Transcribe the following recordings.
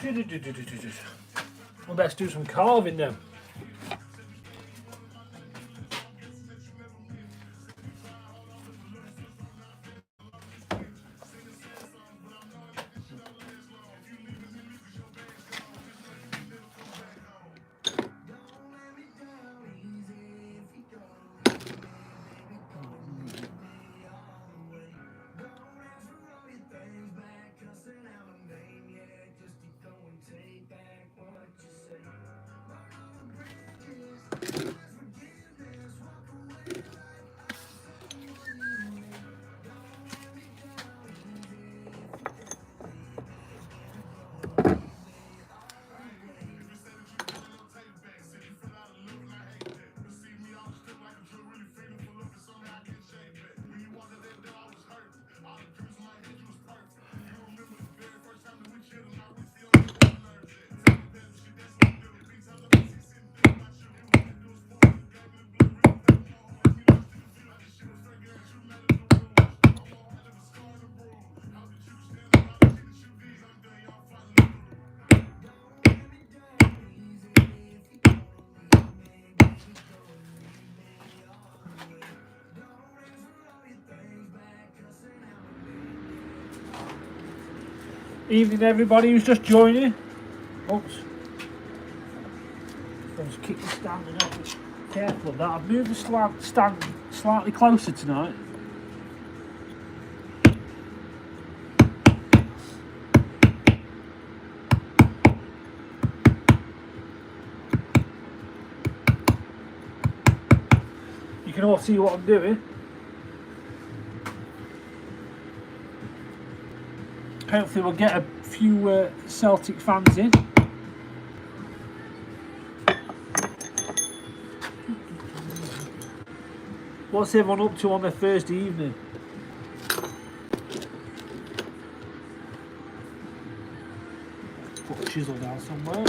Well, let's do some carving then. Evening everybody who's just joining. Oops. I was kicking standing up. Careful of that. I've moved the stand slightly closer tonight. You can all see what I'm doing. Hopefully we'll get a few Celtic fans in. What's everyone up to on their Thursday evening? Put a chisel down somewhere.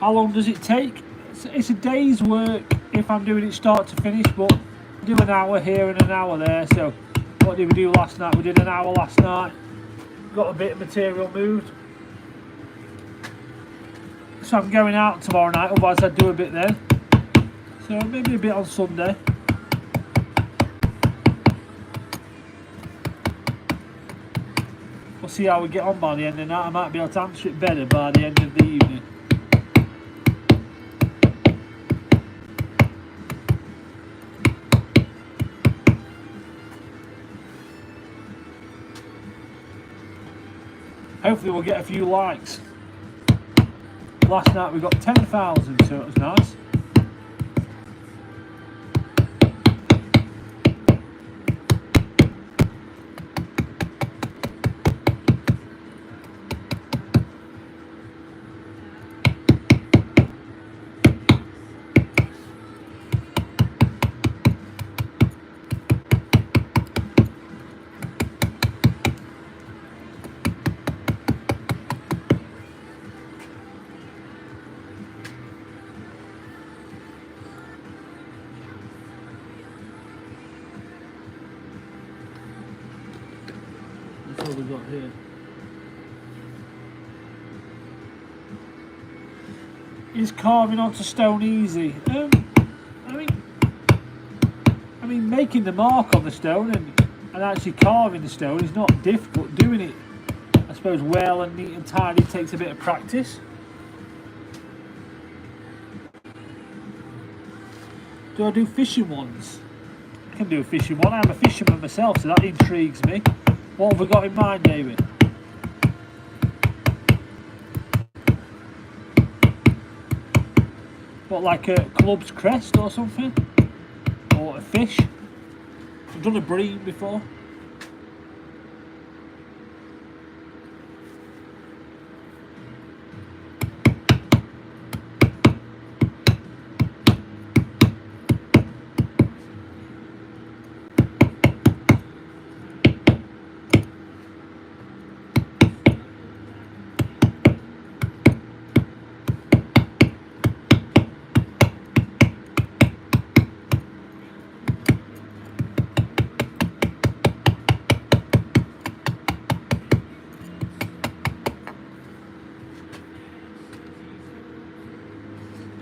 How long does it take? It's a day's work if I'm doing it start to finish, but I do an hour here and an hour there. So what did we do last night? We did an hour last night. Got a bit of material moved. So I'm going out tomorrow night, otherwise I'd do a bit then. So maybe a bit on Sunday. We'll see how we get on by the end of the night. I might be able to answer it better by the end of the evening. Hopefully we'll get a few likes. Last night we got 10,000, so it was nice. That's all we got here. Is carving onto stone easy? I mean, making the mark on the stone and actually carving the stone is not difficult. Doing it, I suppose, well and neat and tidy takes a bit of practice. Do I do fishing ones? I can do a fishing one. I'm a fisherman myself, so that intrigues me. What have we got in mind, David? What, like a club's crest or something? Or a fish? I've done a bream before.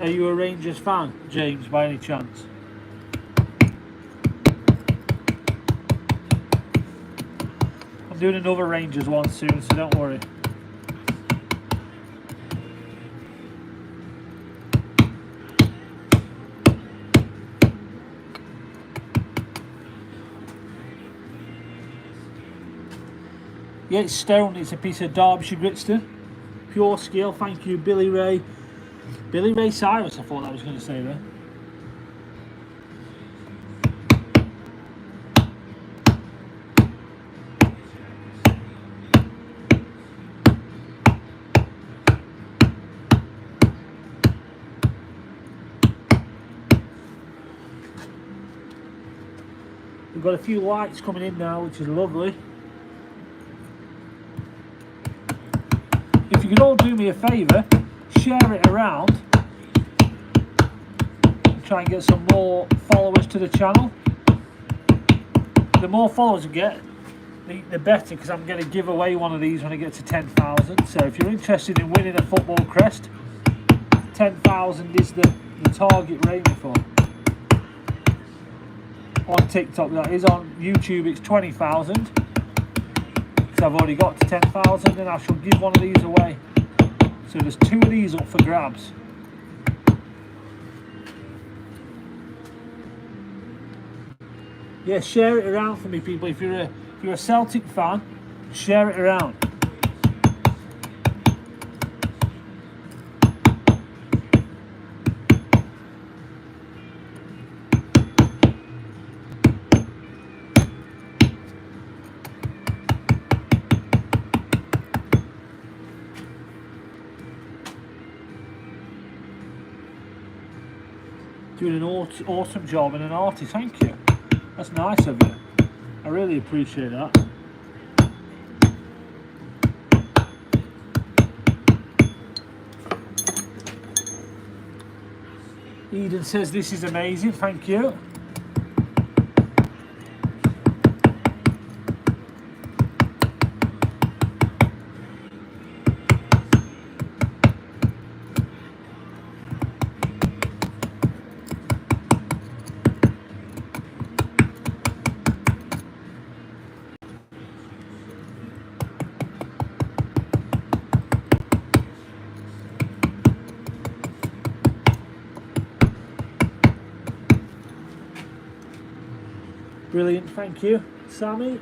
Are you a Rangers fan, James, by any chance? I'm doing another Rangers one soon, so don't worry. Yeah, it's stone, it's a piece of Derbyshire gritstone. Pure skill, thank you, Billy Ray. Billy Ray Cyrus, I thought I was going to say there. We've got a few lights coming in now, which is lovely. If you could all do me a favour, share it around and try and get some more followers to the channel. The more followers we get, the better, because I'm going to give away one of these when I get to 10,000. So if you're interested in winning a football crest, 10,000 is the target we're aiming for. On TikTok, that is. On YouTube it's 20,000, because I've already got to 10,000, and I shall give one of these away. So there's 2 of these up for grabs. Yeah, share it around for me, people. If you're a Celtic fan, share it around. Doing an awesome job and an artist, thank you. That's nice of you. I really appreciate that. Eden says this is amazing, thank you. Brilliant, thank you, Sammy.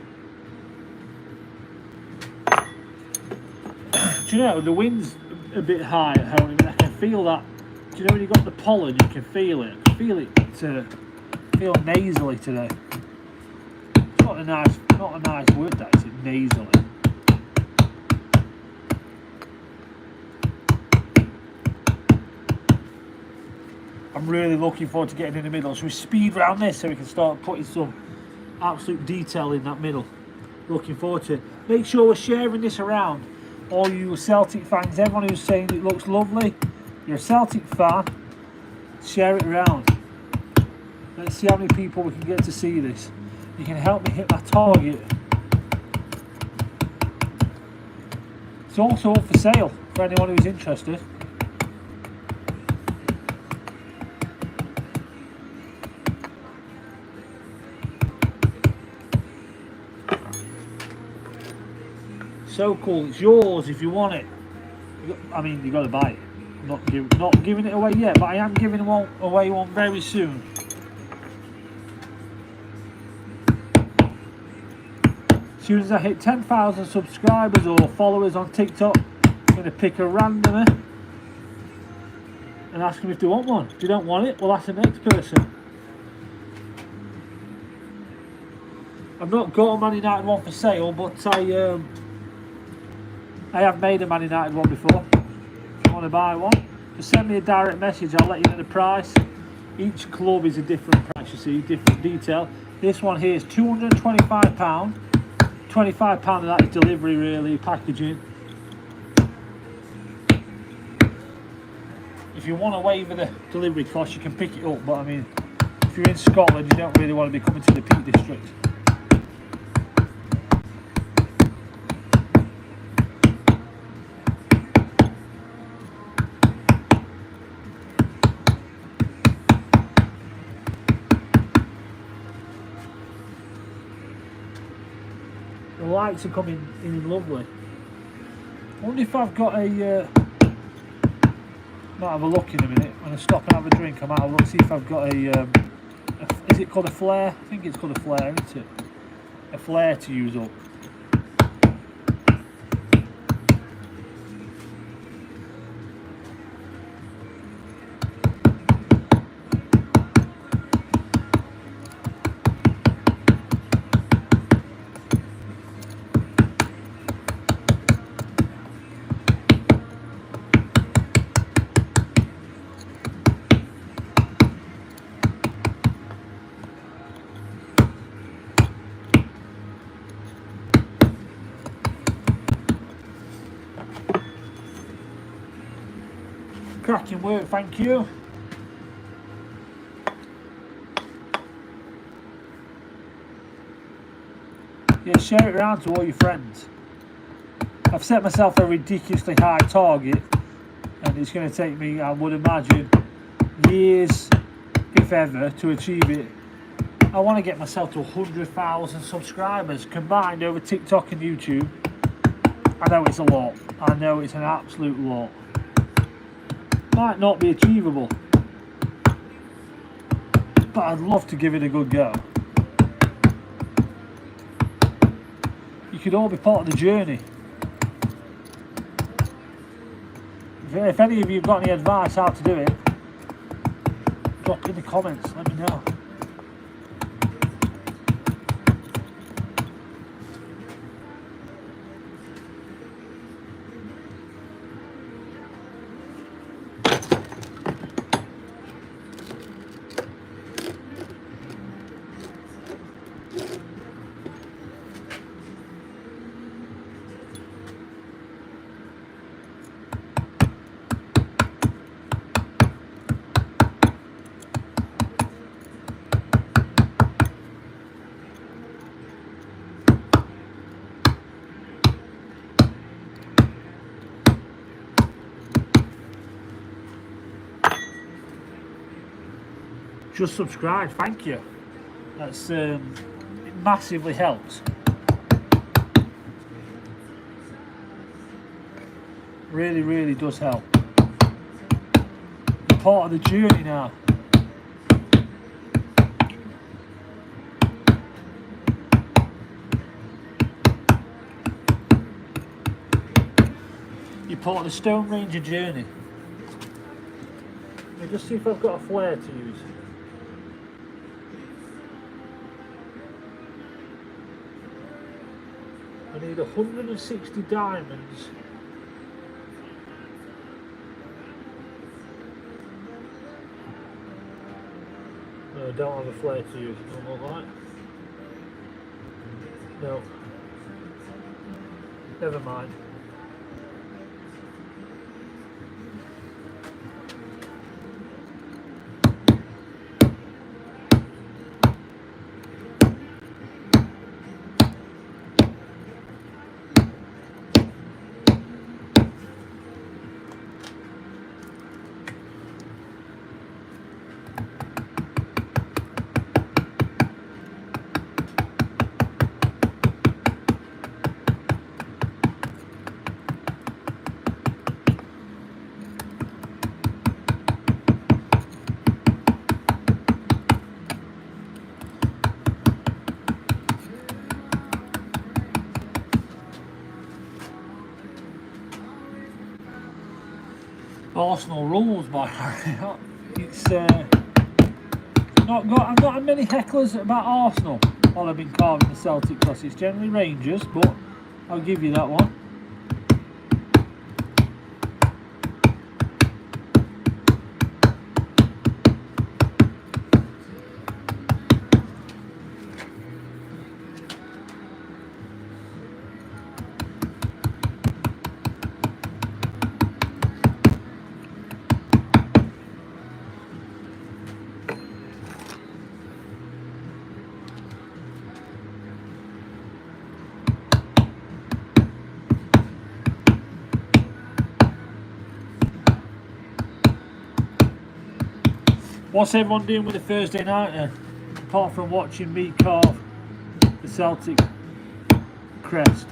Do you know, the wind's a bit high at home. I can feel that. Do you know when you've got the pollen, you can feel it. I feel it feel nasally today. It's not a nice word, that is it, nasally. I'm really looking forward to getting in the middle. Should we speed round this so we can start putting some absolute detail in that middle? Looking forward to it. Make sure we're sharing this around. All you Celtic fans, everyone who's saying it looks lovely, you're a Celtic fan, share it around. Let's see how many people we can get to see this. You can help me hit my target. It's also up for sale for anyone who's interested. So cool, it's yours if you want it. I mean, you got to buy it. Not giving it away yet, but I am giving away one very soon. As soon as I hit 10,000 subscribers or followers on TikTok, I'm going to pick a randomer and ask them if they want one. If they don't want it, we'll ask the next person. I've not got a Man United one for sale, but I have made a Man United one before. If you want to buy one, just send me a direct message, I'll let you know the price. Each club is a different price, you see, different detail. This one here is £225. £25 of that is delivery, really, packaging. If you want to waiver the delivery cost, you can pick it up, but I mean, if you're in Scotland, you don't really want to be coming to the Peak District. The lights are coming in lovely. I wonder if I've got a... might have a look in a minute. When I stop and have a drink, I might have a look, see if I've got a is it called a flare? I think it's called a flare, isn't it? A flare to use up. Cracking work, thank you. Yeah, share it around to all your friends. I've set myself a ridiculously high target, and it's going to take me, I would imagine, years, if ever, to achieve it. I want to get myself to 100,000 subscribers combined over TikTok and YouTube. I know it's a lot. I know it's an absolute lot. Might not be achievable, but I'd love to give it a good go. You could all be part of the journey. If any of you have got any advice how to do it, drop it in the comments, let me know. Just subscribe, thank you. That's it massively helps. Really, really does help. You're part of the journey now. You're part of the TheStoneRanger journey. Let me just see if I've got a flare to use. I need 160 diamonds. No, I don't have a flare to use, don't look like. No. Never mind. Arsenal rules by it's not got. I've not had many hecklers about Arsenal while I've been carving the Celtic cross. It's generally Rangers, but I'll give you that one. What's everyone doing with the Thursday night then? Apart from watching me carve the Celtic crest.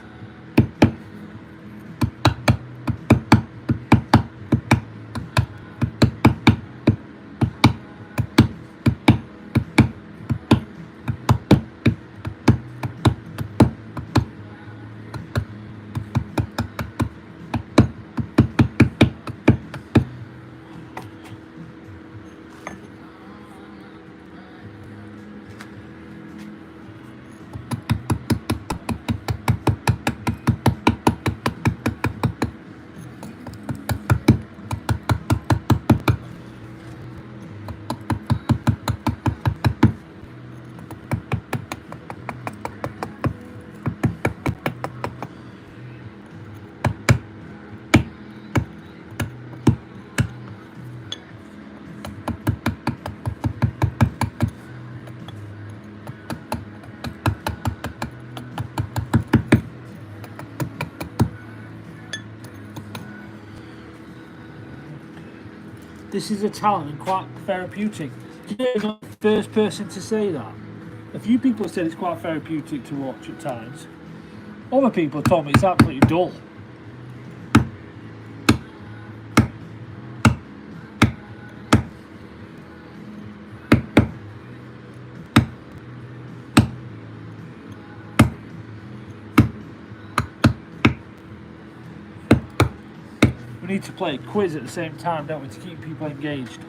This is a talent and quite therapeutic. You're not the first person to say that. A few people have said it's quite therapeutic to watch at times. Other people have told me it's absolutely dull. We need to play a quiz at the same time, don't we, to keep people engaged.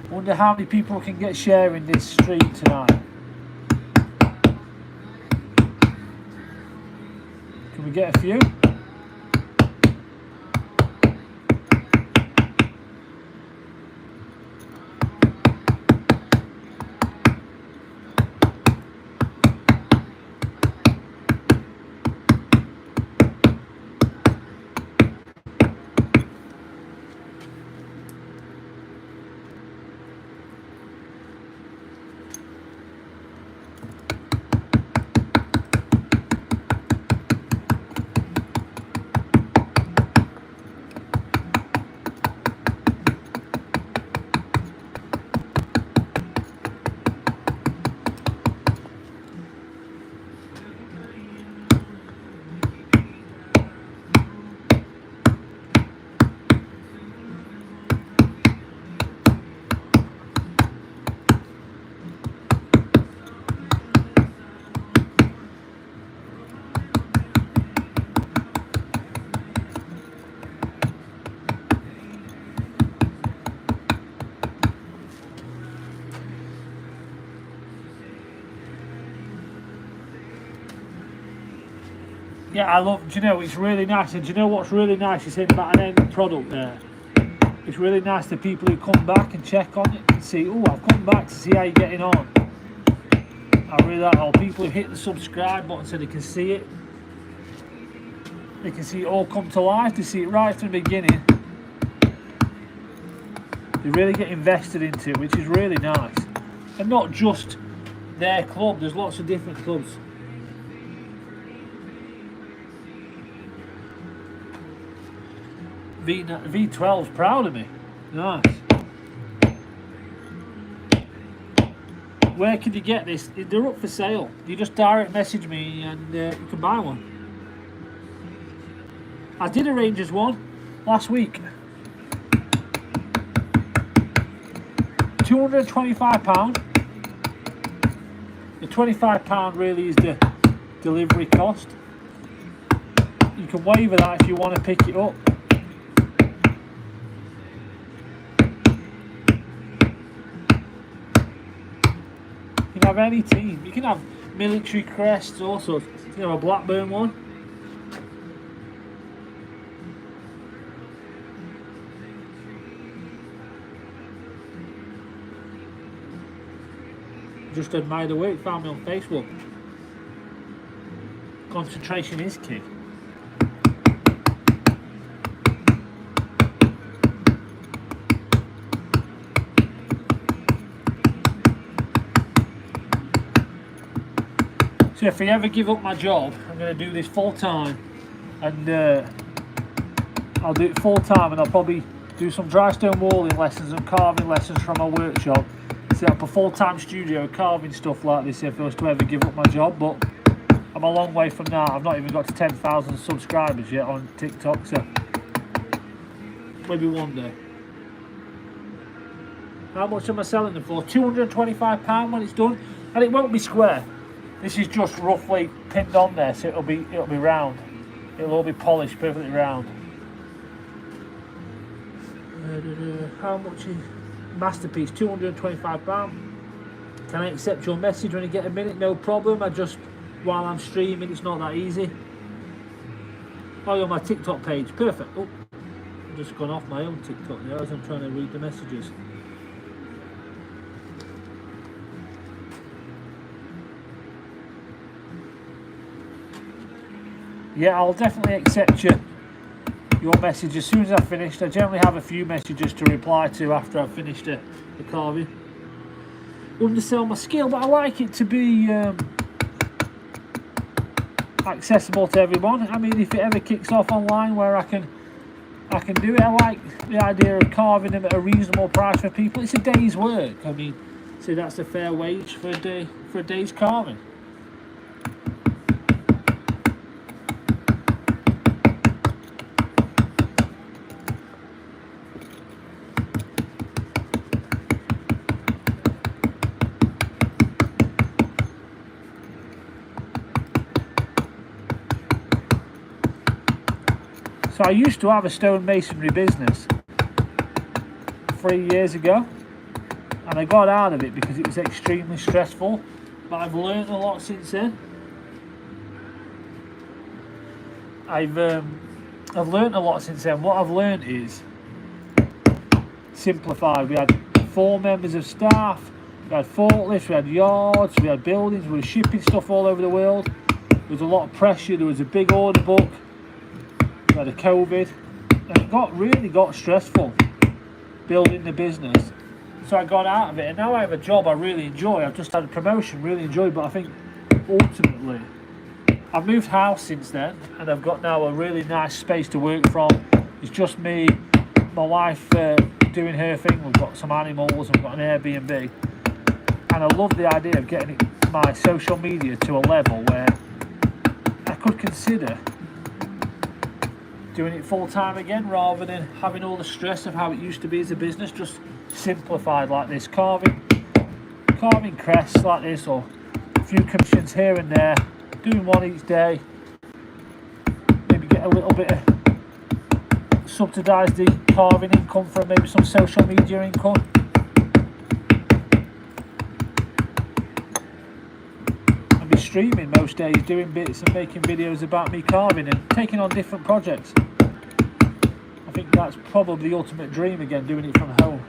Wonder how many people can get sharing this stream tonight. Can we get a few? Yeah, I love, do you know, it's really nice, and do you know what's really nice is saying about an end product there? It's really nice to people who come back and check on it and see, oh, I've come back to see how you're getting on. I really like all people who hit the subscribe button so they can see it. They can see it all come to life, they see it right from the beginning. They really get invested into it, which is really nice. And not just their club, there's lots of different clubs. V12's proud of me. Nice. Where can you get this? They're up for sale. You just direct message me and you can buy one. I did a Rangers one last week. £225. The £25 really is the delivery cost. You can waiver that if you want to pick it up. You can have any team. You can have military crests, all sorts. You know, a Blackburn one. Just admire the work, found me on Facebook. Concentration is key. So if I ever give up my job, I'm going to do this full time, and I'll do it full time, and I'll probably do some dry stone walling lessons and carving lessons from my workshop. Set up a full-time studio carving stuff like this if I was to ever give up my job, but I'm a long way from that. I've not even got to 10,000 subscribers yet on TikTok, so maybe one day. How much am I selling them for? £225 when it's done, and it won't be square. This is just roughly pinned on there, so it'll be round. It'll all be polished, perfectly round. How much is masterpiece? £225. Can I accept your message when you get a minute? No problem. While I'm streaming, it's not that easy. Oh, you're on my TikTok page. Perfect. Oh, I've just gone off my own TikTok there as I'm trying to read the messages. Yeah, I'll definitely accept your message as soon as I've finished. I generally have a few messages to reply to after I've finished the carving. Undersell my skill, but I like it to be accessible to everyone. I mean, if it ever kicks off online where I can do it, I like the idea of carving them at a reasonable price for people. It's a day's work. I mean, so that's a fair wage for a day's carving. So I used to have a stone masonry business 3 years ago, and I got out of it because it was extremely stressful, but I've learned a lot since then. I've learned a lot since then. What I've learned is simplified. We had 4 members of staff, we had forklifts, we had yards, we had buildings, we were shipping stuff all over the world. There was a lot of pressure, there was a big order book. We had a COVID, and it really got stressful building the business. So I got out of it, and now I have a job I really enjoy. I've just had a promotion, really enjoyed, but I think ultimately I've moved house since then, and I've got now a really nice space to work from. It's just me, my wife doing her thing. We've got some animals, and we've got an Airbnb, and I love the idea of getting my social media to a level where I could consider doing it full time again, rather than having all the stress of how it used to be as a business, just simplified like this, carving crests like this, or a few commissions here and there, doing one each day, maybe get a little bit of subsidise the carving income from maybe some social media income. I'll be streaming most days, doing bits and making videos about me carving and taking on different projects. I think that's probably the ultimate dream again, doing it from home.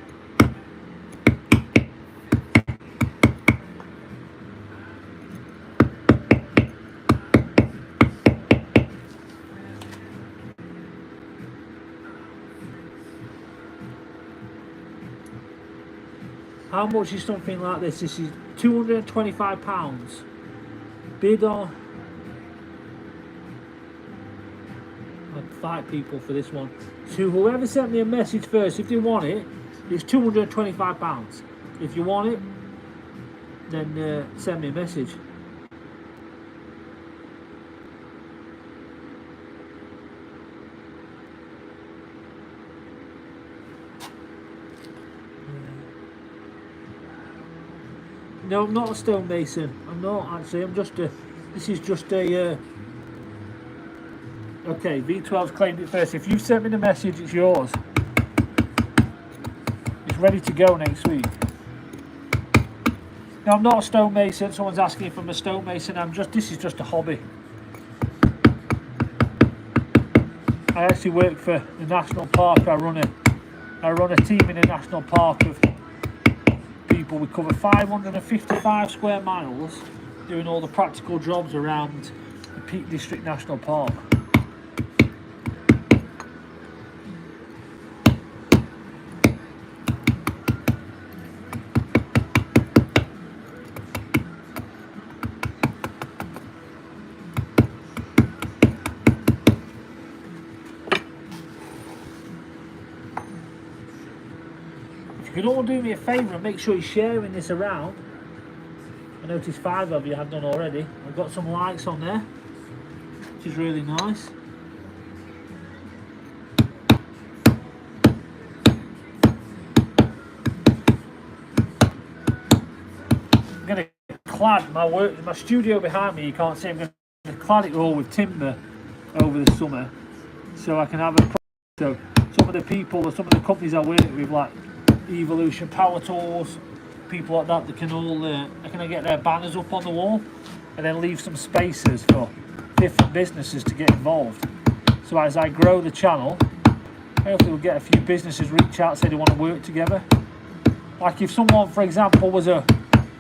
How much is something like this? This is £225. Bid on. I'd fight people for this one. So whoever sent me a message first, if they want it, it's £225. If you want it, then send me a message. No, I'm not a stonemason. I'm not actually. I'm just a. This is just a. Okay, V12's claimed it first. If you've sent me the message, it's yours. It's ready to go next week. No, I'm not a stonemason. Someone's asking if I'm a stonemason. This is just a hobby. I actually work for the National Park. I run a team in the National Park of people. We cover 555 square miles doing all the practical jobs around the Peak District National Park. You can all do me a favour and make sure you're sharing this around. I noticed 5 of you have done already. I've got some likes on there, which is really nice. I'm going to clad my studio behind me. You can't see. I'm going to clad it all with timber over the summer, so I can have a. So some of the people, or some of the companies I work with, like Evolution Power Tools, people like that, they can get their banners up on the wall and then leave some spaces for different businesses to get involved. So as I grow the channel, hopefully we'll get a few businesses reach out, say they want to work together. Like if someone, for example, was a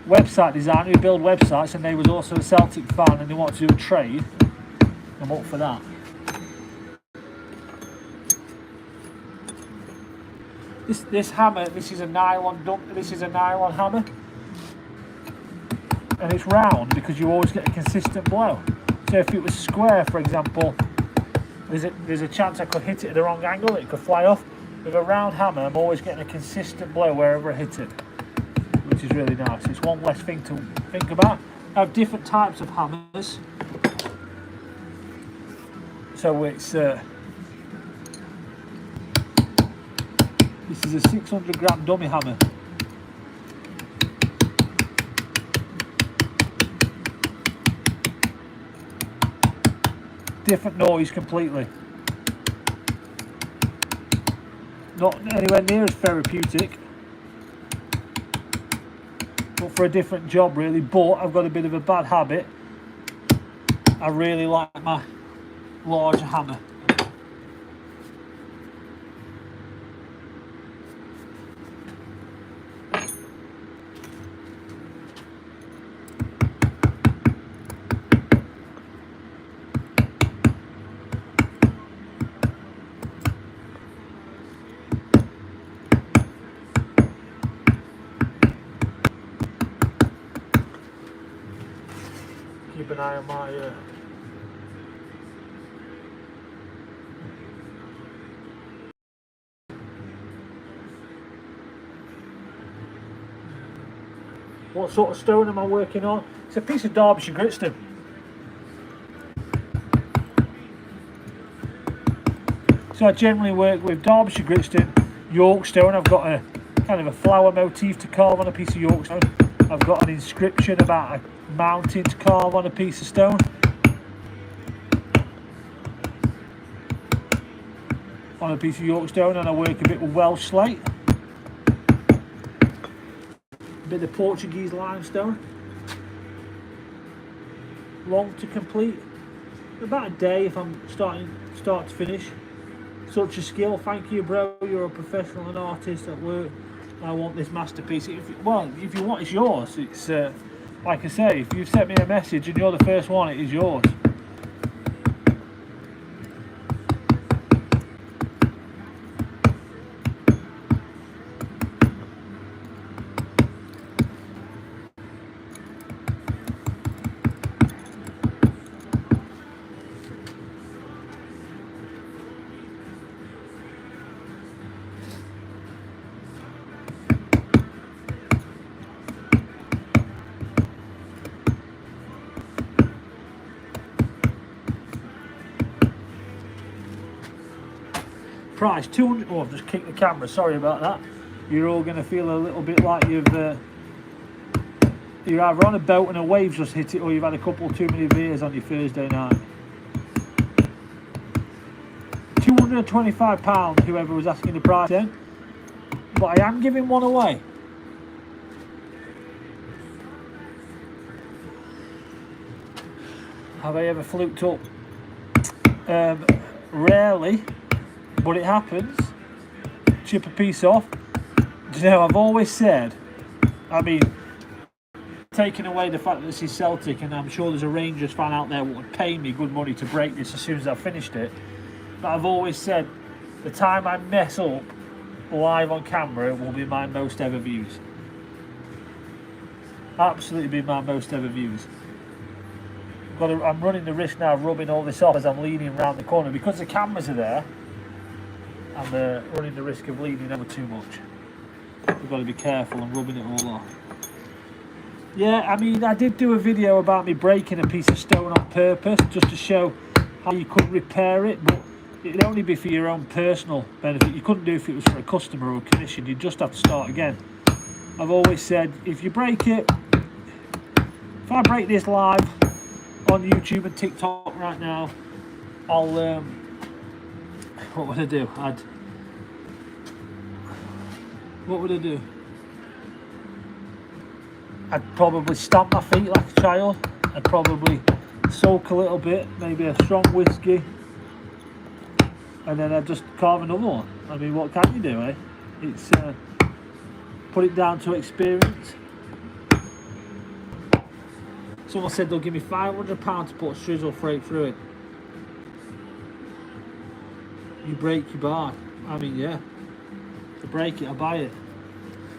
website designer who build websites and they was also a Celtic fan and they want to do a trade, I'm up for that. This hammer, this is a nylon hammer, and it's round because you always get a consistent blow. So if it was square, for example, there's a chance I could hit it at the wrong angle, it could fly off. With a round hammer, I'm always getting a consistent blow wherever I hit it, which is really nice. It's one less thing to think about. I have different types of hammers, so it's this is a 600 gram dummy hammer. Different noise completely. Not anywhere near as therapeutic, but for a different job really. But I've got a bit of a bad habit. I really like my larger hammer. Keep an eye on my what sort of stone am I working on? It's a piece of Derbyshire gritstone. So I generally work with Derbyshire gritstone, York stone. I've got a kind of a flower motif to carve on a piece of York stone. I've got an inscription about a mountain to carve on a piece of stone. On a piece of York stone, and I work a bit with Welsh slate. A bit of Portuguese limestone. Long to complete. About a day if I'm start to finish. Such a skill. Thank you, bro. You're a professional and artist at work. I want this masterpiece. If you want, it's yours. It's like I say, if you've sent me a message and you're the first one, it is yours. Price 200. Oh, I've just kicked the camera. Sorry about that. You're all going to feel a little bit like you've you're either on a boat and a wave just hit it, or you've had a couple too many beers on your Thursday night. £225, whoever was asking the price then. But I am giving one away. Have I ever fluked up? Rarely, but it happens. Chip a piece off. Do you know, I've always said, I mean, taking away the fact that this is Celtic, and I'm sure there's a Rangers fan out there who would pay me good money to break this as soon as I've finished it, but I've always said the time I mess up live on camera will be my most ever views. Absolutely be my most ever views. I'm running the risk now of rubbing all this off as I'm leaning around the corner. Because the cameras are there, I'm running the risk of leaning over too much. We've got to be careful and rubbing it all off. Yeah, I mean, I did do a video about me breaking a piece of stone on purpose, just to show how you could repair it, but it'd only be for your own personal benefit. You couldn't do it if it was for a customer or a commission. You'd just have to start again. I've always said, if you break it, if I break this live on YouTube and TikTok right now, I'll what would I do? What would I do? I'd probably stamp my feet like a child. I'd probably soak a little bit, maybe a strong whiskey, and then I'd just carve another one. I mean, what can you do, eh? It's put it down to experience. Someone said they'll give me £500 to put a strizzle freight through it. You break, you buy. I mean, yeah. To break it, I buy it.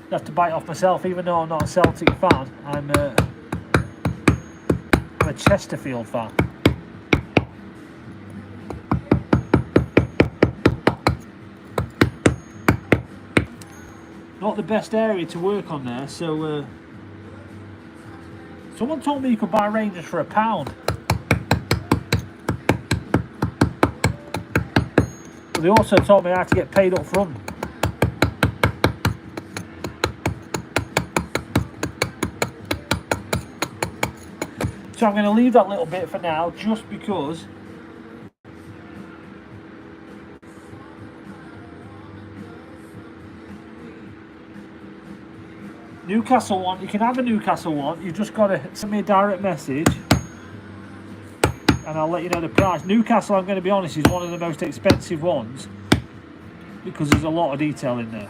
I have to buy it off myself, even though I'm not a Celtic fan. I'm a Chesterfield fan. Not the best area to work on there, so someone told me you could buy Rangers for £1. But they also told me I had to get paid up front. So I'm going to leave that little bit for now, just because Newcastle one, you can have a Newcastle one, you've just got to send me a direct message and I'll let you know the price. Newcastle, I'm going to be honest, is one of the most expensive ones because there's a lot of detail in there.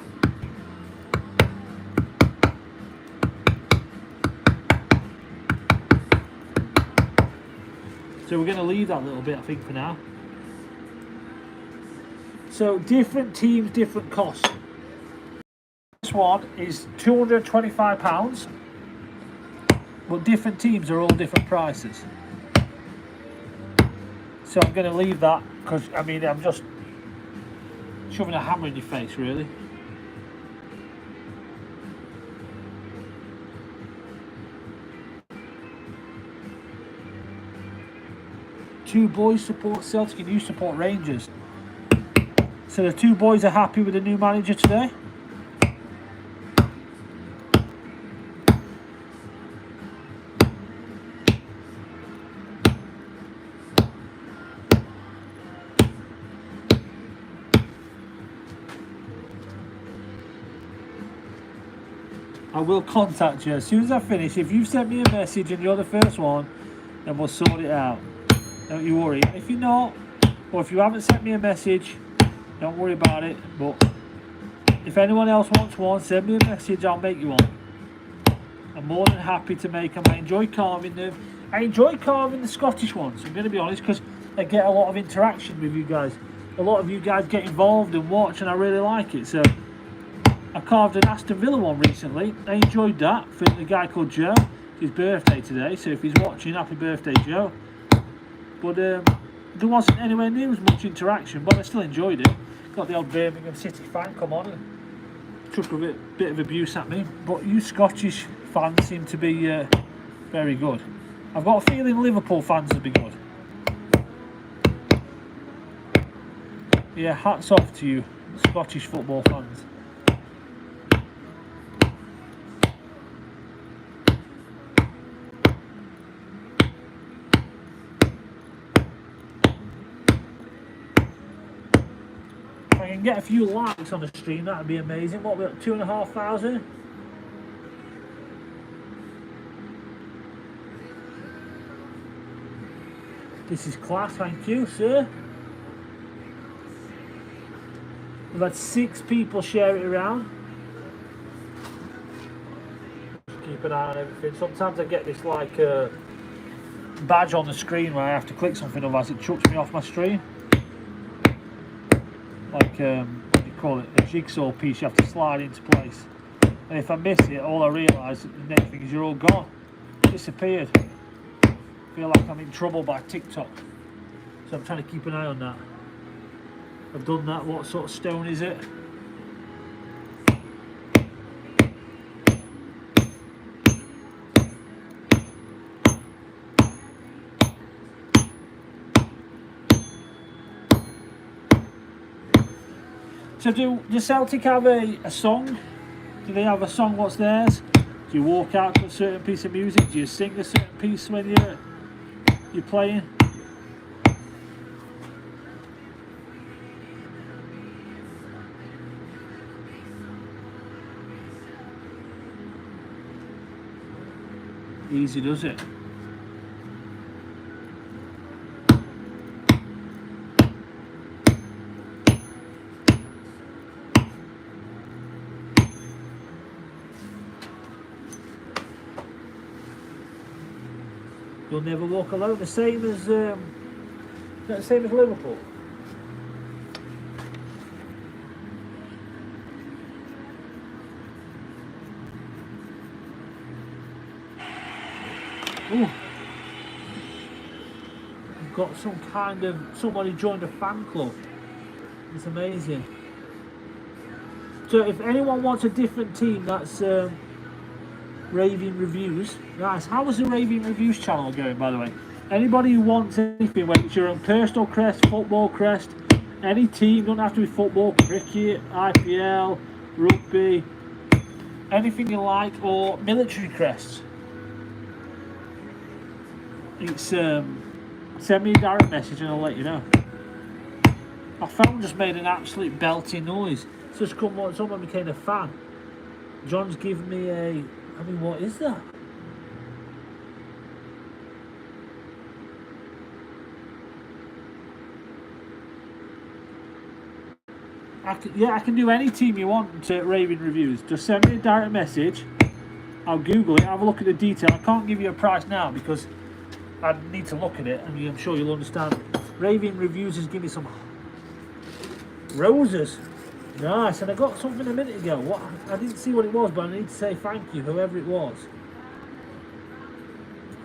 So we're going to leave that little bit, I think, for now. So different teams, different costs. This one is £225, but different teams are all different prices. So I'm going to leave that because, I mean, I'm just shoving a hammer in your face, really. Two boys support Celtic and you support Rangers. So the two boys are happy with the new manager today. I will contact you as soon as I finish. If you've sent me a message and you're the first one, then we'll sort it out. Don't you worry. If you're not, or if you haven't sent me a message, don't worry about it. But if anyone else wants one, send me a message, I'll make you one. I'm more than happy to make them. I enjoy carving them. I enjoy carving the Scottish ones, I'm going to be honest, because I get a lot of interaction with you guys. A lot of you guys get involved and watch, and I really like it. So I carved an Aston Villa one recently. I enjoyed that for the guy called Joe. It's his birthday today, so if he's watching, happy birthday, Joe. But there wasn't anywhere near as much interaction, but I still enjoyed it. Got the old Birmingham City fan come on and took a bit of abuse at me. But you Scottish fans seem to be very good. I've got a feeling Liverpool fans will be good. Yeah, hats off to you Scottish football fans. I can get a few likes on the stream, that'd be amazing. What, we're at 2,500? This is class, thank you, sir. We've had 6 people share it around. Keep an eye on everything. Sometimes I get this like badge on the screen where I have to click something, otherwise it chucks me off my stream. Like, what do you call it? A jigsaw piece you have to slide into place. And if I miss it, all I realise the next thing is you're all gone. Disappeared. I feel like I'm in trouble by TikTok. So I'm trying to keep an eye on that. I've done that. What sort of stone is it? So do Celtic have a song? Do they have a song? What's theirs? Do you walk out to a certain piece of music? Do you sing a certain piece when you're playing? Easy, does it? You'll never walk alone. The same as Liverpool. Ooh. I've got some kind of somebody joined a fan club. It's amazing. So if anyone wants a different team, that's Raving Reviews. Nice. How is the Raving Reviews channel going, by the way? Anybody who wants anything, whether it's your own personal crest, football crest, any team, don't have to be football, cricket, IPL, rugby, anything you like, or military crests. It's send me a direct message and I'll let you know. My phone just made an absolute belting noise. It's just come on, someone became a fan. John's given me a. I mean, what is that? I can do any team you want to Raving Reviews. Just send me a direct message. I'll Google it, have a look at the detail. I can't give you a price now because I need to look at it, and I'm sure you'll understand. Raving Reviews has given me some roses. Nice, and I got something a minute ago. What I didn't see what it was, but I need to say thank you, whoever it was.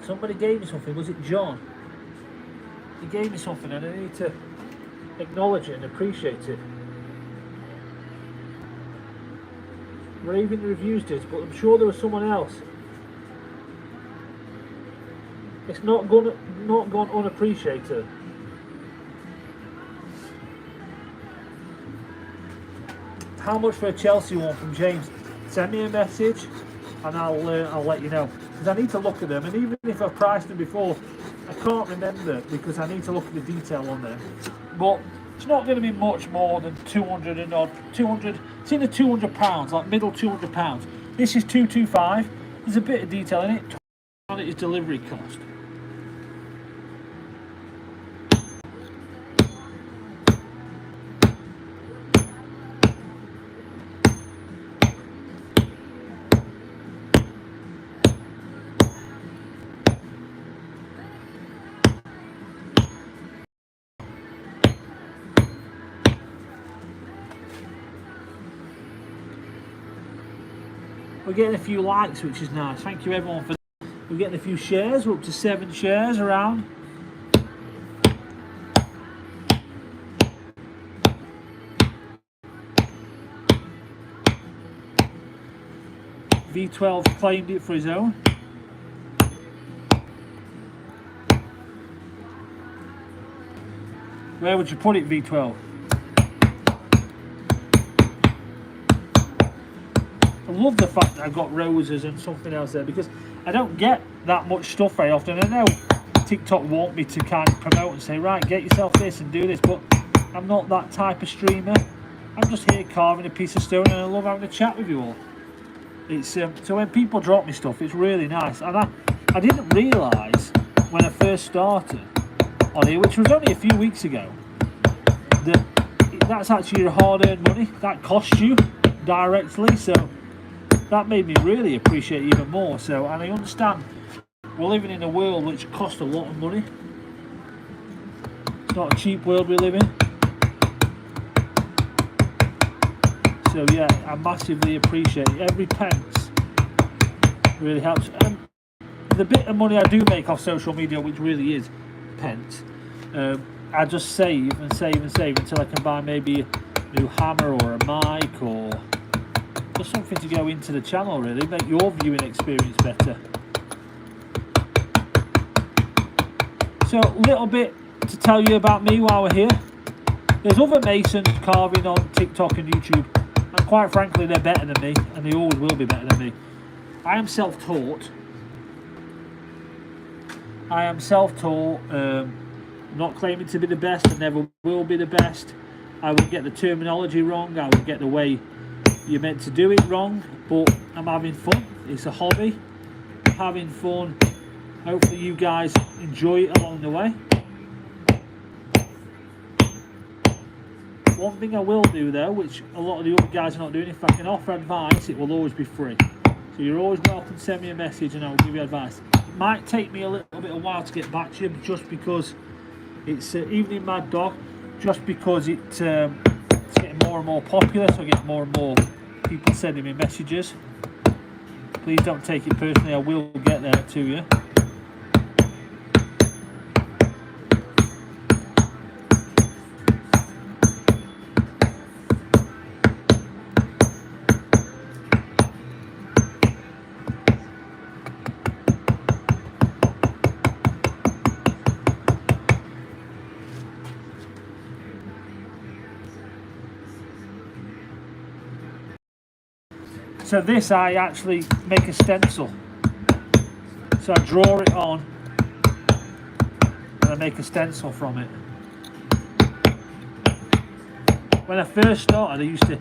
Somebody gave me something. Was it John? He gave me something, and I need to acknowledge it and appreciate it. Raving Reviews did, but I'm sure there was someone else. It's not gone unappreciated. How much for a Chelsea one from James? Send me a message and I'll let you know, because I need to look at them, and even if I've priced them before, I can't remember because I need to look at the detail on them. But it's not going to be much more than 200 and odd. 200. It's in the £200, like middle £200. This is 225. There's a bit of detail in it. On it is delivery cost. We're getting a few likes, which is nice. Thank you everyone for that. We're getting a few shares. We're up to 7 shares around. V12 claimed it for his own. Where would you put it, V12? I love the fact that I've got roses and something else there, because I don't get that much stuff very often. I know TikTok want me to kind of promote and say, right, get yourself this and do this, but I'm not that type of streamer. I'm just here carving a piece of stone, and I love having a chat with you all. It's so when people drop me stuff, it's really nice. And I didn't realise when I first started on here, which was only a few weeks ago, that that's actually your hard-earned money. That costs you directly, so that made me really appreciate it even more. So, and I understand we're living in a world which costs a lot of money. It's not a cheap world we live in. So yeah, I massively appreciate it. Every pence really helps. And the bit of money I do make off social media, which really is pence, I just save and save and save until I can buy maybe a new hammer or a mic or just something to go into the channel, really make your viewing experience better. So a little bit to tell you about me while we're here. There's other masons carving on TikTok and YouTube, and quite frankly they're better than me, and they always will be better than me. I am self-taught. Not claiming to be the best. I never will be the best. I will get the terminology wrong. I will get the way you're meant to do it wrong. But I'm having fun. It's a hobby. I'm having fun. Hopefully you guys enjoy it along the way. One thing I will do though, which a lot of the other guys are not doing, if I can offer advice, it will always be free. So you're always welcome to send me a message and I'll give you advice. It might take me a little bit of while to get back to you, just because it's Evening Mad Dog, just because it's getting more and more popular, so I get more and more people sending me messages. Please don't take it personally, I will get there to you. So this I actually make a stencil. So I draw it on and I make a stencil from it. When I first started, I used to,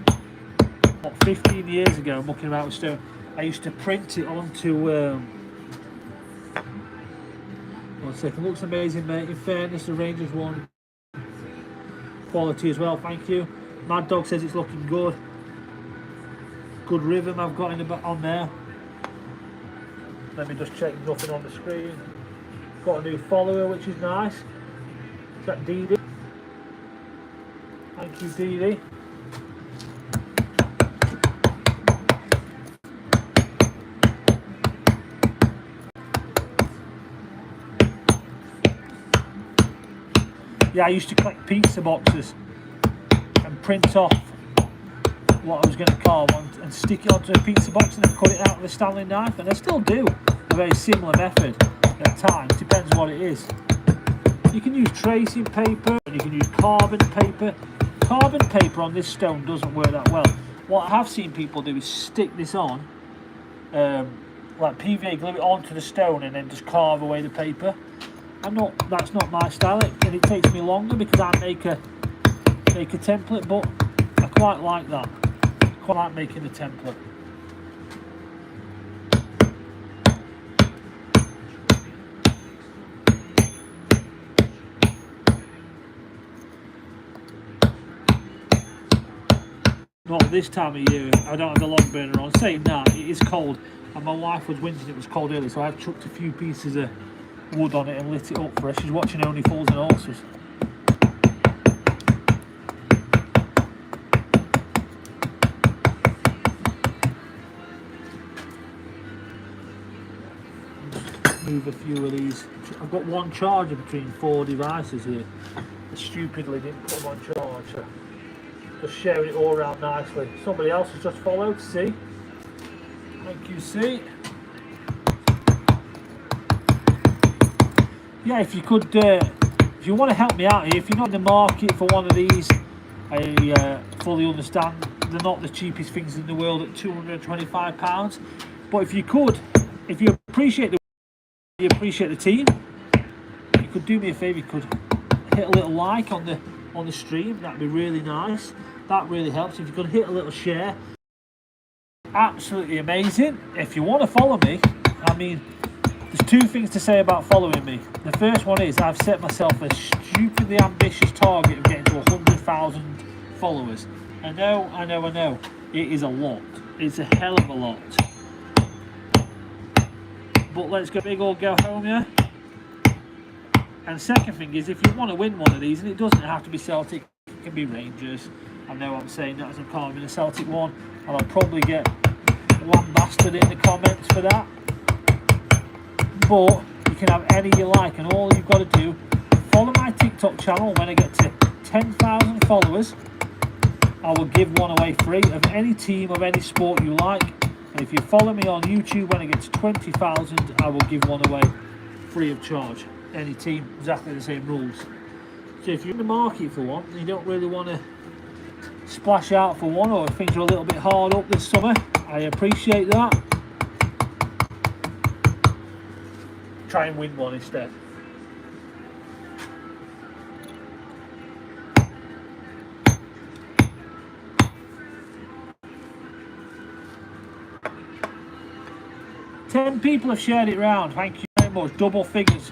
15 years ago, mucking about with stone, I used to print it onto, one second, looks amazing mate, in fairness the Rangers one, quality as well, thank you. Mad Dog says it's looking good. Good rhythm I've got on there. Let me just check nothing on the screen. Got a new follower, which is nice. Is that Dee Dee? Thank you, Dee Dee. Yeah, I used to collect pizza boxes and print off what I was going to carve on and stick it onto a pizza box and then cut it out with a Stanley knife, and I still do a very similar method at times, depends what it is. You can use tracing paper and you can use carbon paper. Carbon paper on this stone doesn't work that well. What I have seen people do is stick this on, like PVA, glue it onto the stone and then just carve away the paper. That's not my style, and it takes me longer because I make a template, but I quite like that. I like making a template. Not this time of year, I don't have the log burner on. Saying that, it is cold, and my wife was whinging it was cold earlier, so I've chucked a few pieces of wood on it and lit it up for her. She's watching Only Fools and Horses. Move a few of these. I've got one charger between 4 devices here. I stupidly didn't put them on charge, so just sharing it all around nicely. Somebody else has just followed, C. Thank you, C. Yeah, if you could, if you want to help me out here, if you're not in the market for one of these, I fully understand they're not the cheapest things in the world at £225. But if you could, if you appreciate the team, you could do me a favour, you could hit a little like on the stream, that'd be really nice. that really helps. If you could hit a little share, absolutely amazing. If you want to follow me, I mean, there's two things to say about following me. The first one is I've set myself a stupidly ambitious target of getting to 100,000 followers. I know. It is a lot. It's a hell of a lot. But let's go big or go home, yeah? And second thing is, if you want to win one of these, and it doesn't have to be Celtic, it can be Rangers. I know I'm saying that as I'm carving a Celtic one, and I'll probably get lambasted in the comments for that. But you can have any you like, and all you've got to do, follow my TikTok channel. When I get to 10,000 followers, I will give one away free of any team of any sport you like. And if you follow me on YouTube, when I get to 20,000, I will give one away free of charge. Any team, exactly the same rules. So if you're in the market for one and you don't really want to splash out for one, or if things are a little bit hard up this summer, I appreciate that. Try and win one instead. Ten people have shared it round. Thank you very much. Double figures.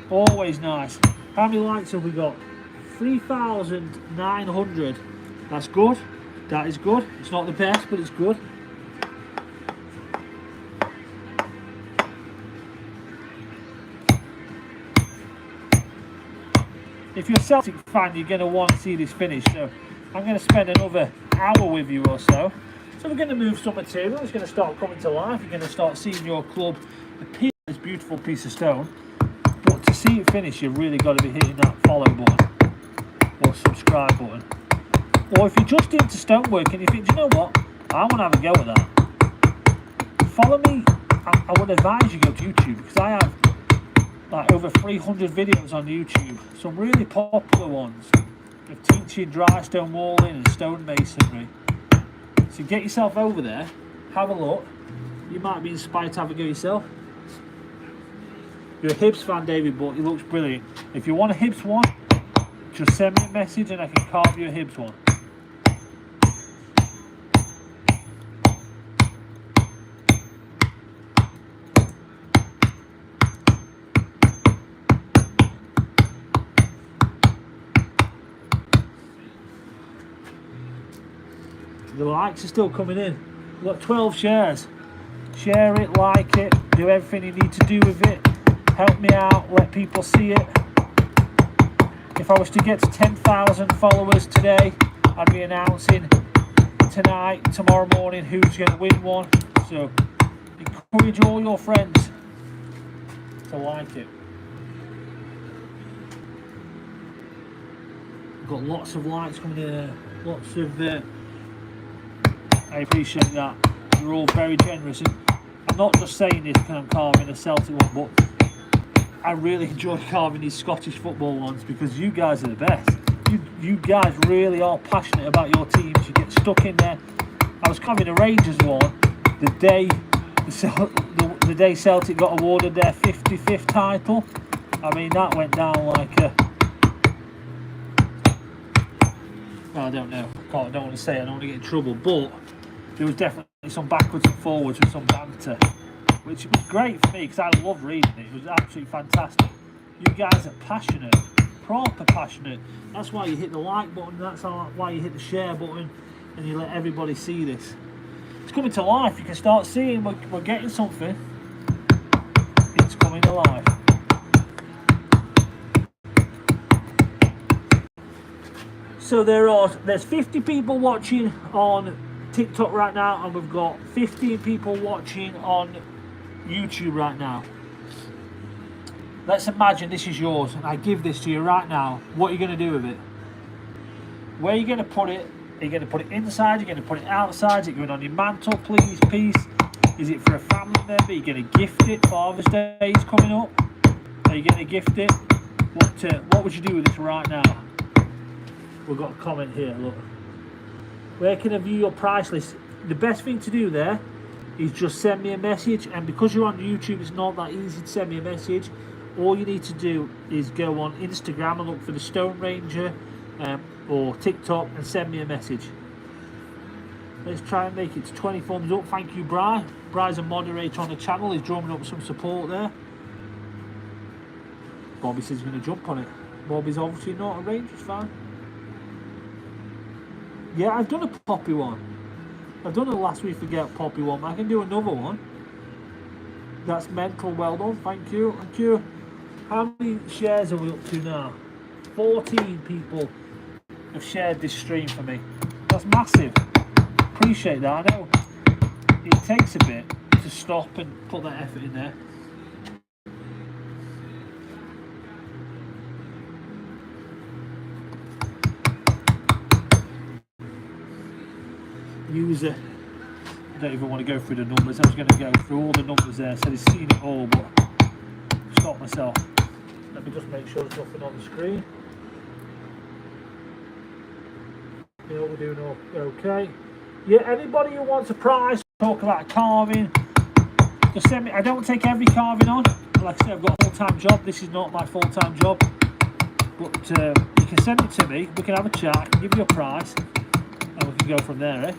Always nice. How many likes have we got? 3,900. That's good. That is good. It's not the best, but it's good. If you're a Celtic fan, you're going to want to see this finish. So I'm going to spend another hour with you or so. So we're going to move some material. It's going to start coming to life. You're going to start seeing your club appear as this beautiful piece of stone. But to see it finish, you've really got to be hitting that follow button or subscribe button. Or if you're just into stonework and you think, do you know what, I want to have a go at that, follow me. I would advise you go to YouTube, because I have like over 300 videos on YouTube, some really popular ones of teaching dry stone walling and stone masonry. So get yourself over there, have a look. You might be inspired to have a go yourself. You're a Hibs fan, David, but it looks brilliant. If you want a Hibs one, just send me a message and I can carve you a Hibs one. The likes are still coming in. We've got 12 shares. Share it, like it, do everything you need to do with it. Help me out, let people see it. If I was to get to 10,000 followers today, I'd be announcing tonight, tomorrow morning, who's going to win one. So encourage all your friends to like it. Got lots of likes coming in, lots of I appreciate that. You're all very generous. And I'm not just saying this because I'm carving a Celtic one, but I really enjoy carving these Scottish football ones because you guys are the best. You guys really are passionate about your teams. You get stuck in there. I was carving a Rangers one the day Celtic got awarded their 55th title. I mean, that went down like a... Well, I don't know. I don't want to say it. I don't want to get in trouble, but there was definitely some backwards and forwards with some banter, which was great for me because I love reading it. It was absolutely fantastic. You guys are passionate, proper passionate. That's why you hit the like button. That's why you hit the share button, and you let everybody see this. It's coming to life. You can start seeing we're getting something. It's coming to life. So there's 50 people watching on TikTok right now, and we've got 15 people watching on YouTube right now. Let's imagine this is yours, and I give this to you right now. What are you going to do with it? Where are you going to put it? Are you going to put it inside? Are you going to put it outside? Is it going on your mantle, please, piece? Is it for a family member? Are you going to gift it? Father's Day is coming up. Are you going to gift it? What would you do with this right now? We've got a comment here, look. Where can I view your price list? The best thing to do there is just send me a message, and because you're on YouTube, it's not that easy to send me a message. All you need to do is go on Instagram and look for TheStoneRanger. or TikTok and send me a message. Let's try and make it to 20 thumbs up. Thank you, Bri. Bri's a moderator on the channel. He's drumming up some support there. Bobby says he's going to jump on it. Bobby's obviously not a Rangers fan. Yeah, I've done a Poppy one. I've done a Last We Forget Poppy one, but I can do another one. That's mental. Well done. Thank you. Thank you. How many shares are we up to now? 14 people have shared this stream for me. That's massive. Appreciate that. I know it takes a bit to stop and put that effort in there. User, I don't even want to go through the numbers. I was going to go through all the numbers there, so he's seen it all, but stop myself. Let me just make sure there's nothing on the screen. Yeah, we're doing all okay. Yeah, anybody who wants a prize, talk about carving, just send me. I don't take every carving on. Like I said, I've got a full-time job. This is not my full-time job, but you can send it to me. We can have a chat. I can give you a price, and we can go from there, eh?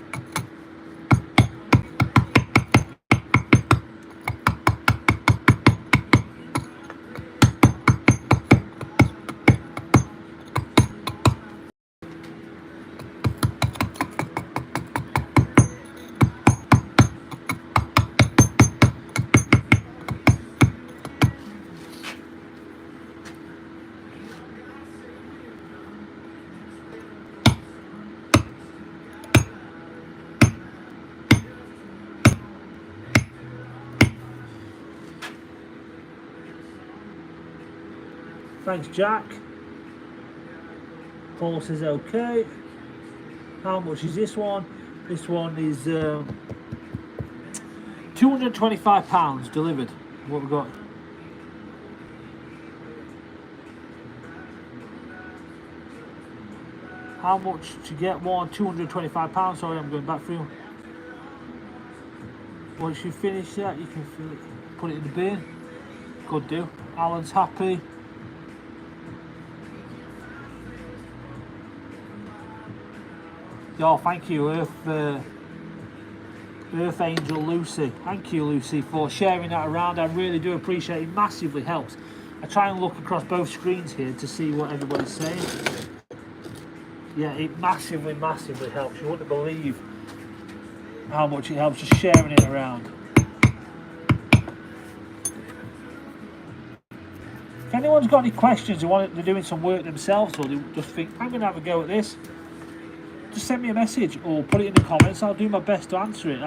Thanks, Jack. Paul says okay. How much is this one? This one is £225 delivered. What we got? How much to get one? £225. Sorry, I'm going back through. Once you finish that, you can put it in the bin. Good do. Alan's happy. Oh, thank you, Earth Angel Lucy. Thank you, Lucy, for sharing that around. I really do appreciate it. Massively helps. I try and look across both screens here to see what everybody's saying. Yeah, it massively, massively helps. You wouldn't believe how much it helps just sharing it around. If anyone's got any questions, they're doing some work themselves, or they just think, I'm going to have a go at this, just send me a message or put it in the comments. I'll do my best to answer it.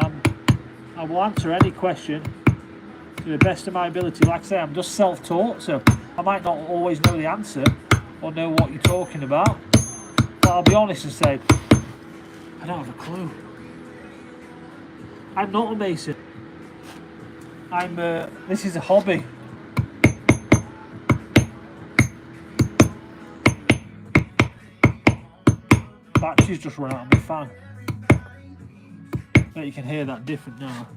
I will answer any question to the best of my ability. Like I say, I'm just self-taught, so I might not always know the answer or know what you're talking about. But I'll be honest and say, I don't have a clue. I'm not a mason. This is a hobby. Batteries just run out of my fan. Bet you can hear that different now.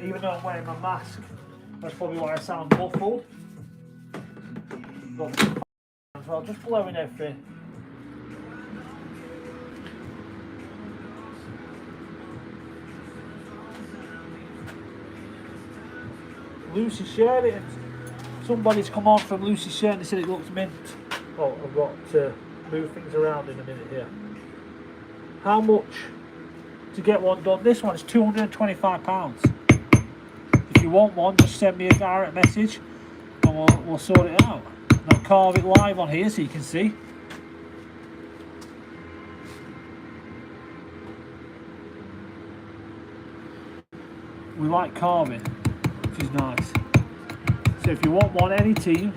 Even though I'm wearing my mask, that's probably why I sound muffled. As well, just blowing everything. Lucy shared it. Somebody's come on from Lucy sharing. They said it looks mint. Oh, I've got to move things around in a minute here. How much to get one done? This one is £225. If you want one, just send me a direct message and we'll sort it out. And I'll carve it live on here so you can see. We like carving, which is nice. So if you want one, any team,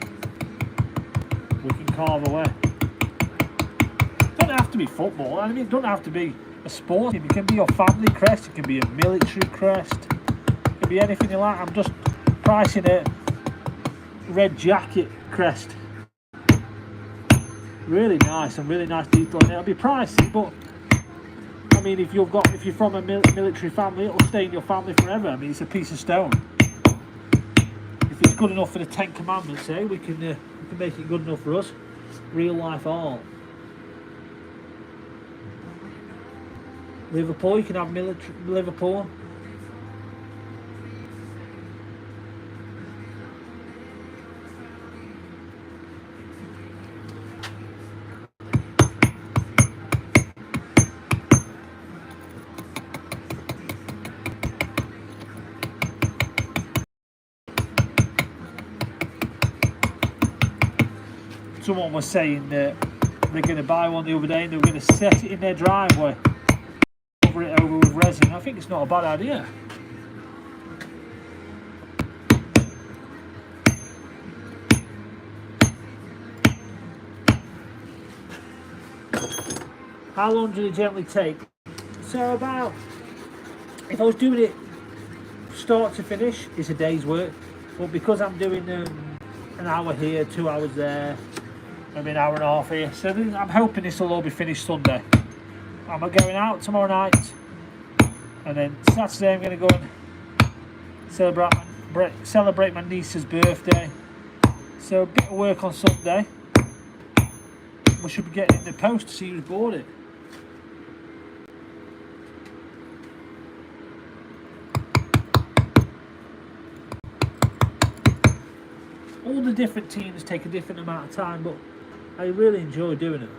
we can carve away. It doesn't have to be football. I mean, it doesn't have to be a sport. It can be your family crest. It can be a military crest. It can be anything you like. I'm just pricing a red jacket crest. Really nice and really nice detail in it. It'll be pricey, but I mean, if you're from a military family, it'll stay in your family forever. I mean, it's a piece of stone. If it's good enough for the Ten Commandments, we can make it good enough for us. Real life art. Liverpool, you can have Liverpool. Someone was saying that they're going to buy one the other day and they were going to set it in their driveway, cover it over with resin. I think it's not a bad idea. How long do they generally take? So about, if I was doing it start to finish, it's a day's work. But because I'm doing an hour here, 2 hours there, maybe an hour and a half here, so I'm hoping this will all be finished Sunday. I'm going out tomorrow night, and then Saturday I'm going to go and celebrate my niece's birthday. So a bit of work on Sunday. We should be getting in the post to see who's bought it. All the different teams take a different amount of time, but I really enjoy doing it.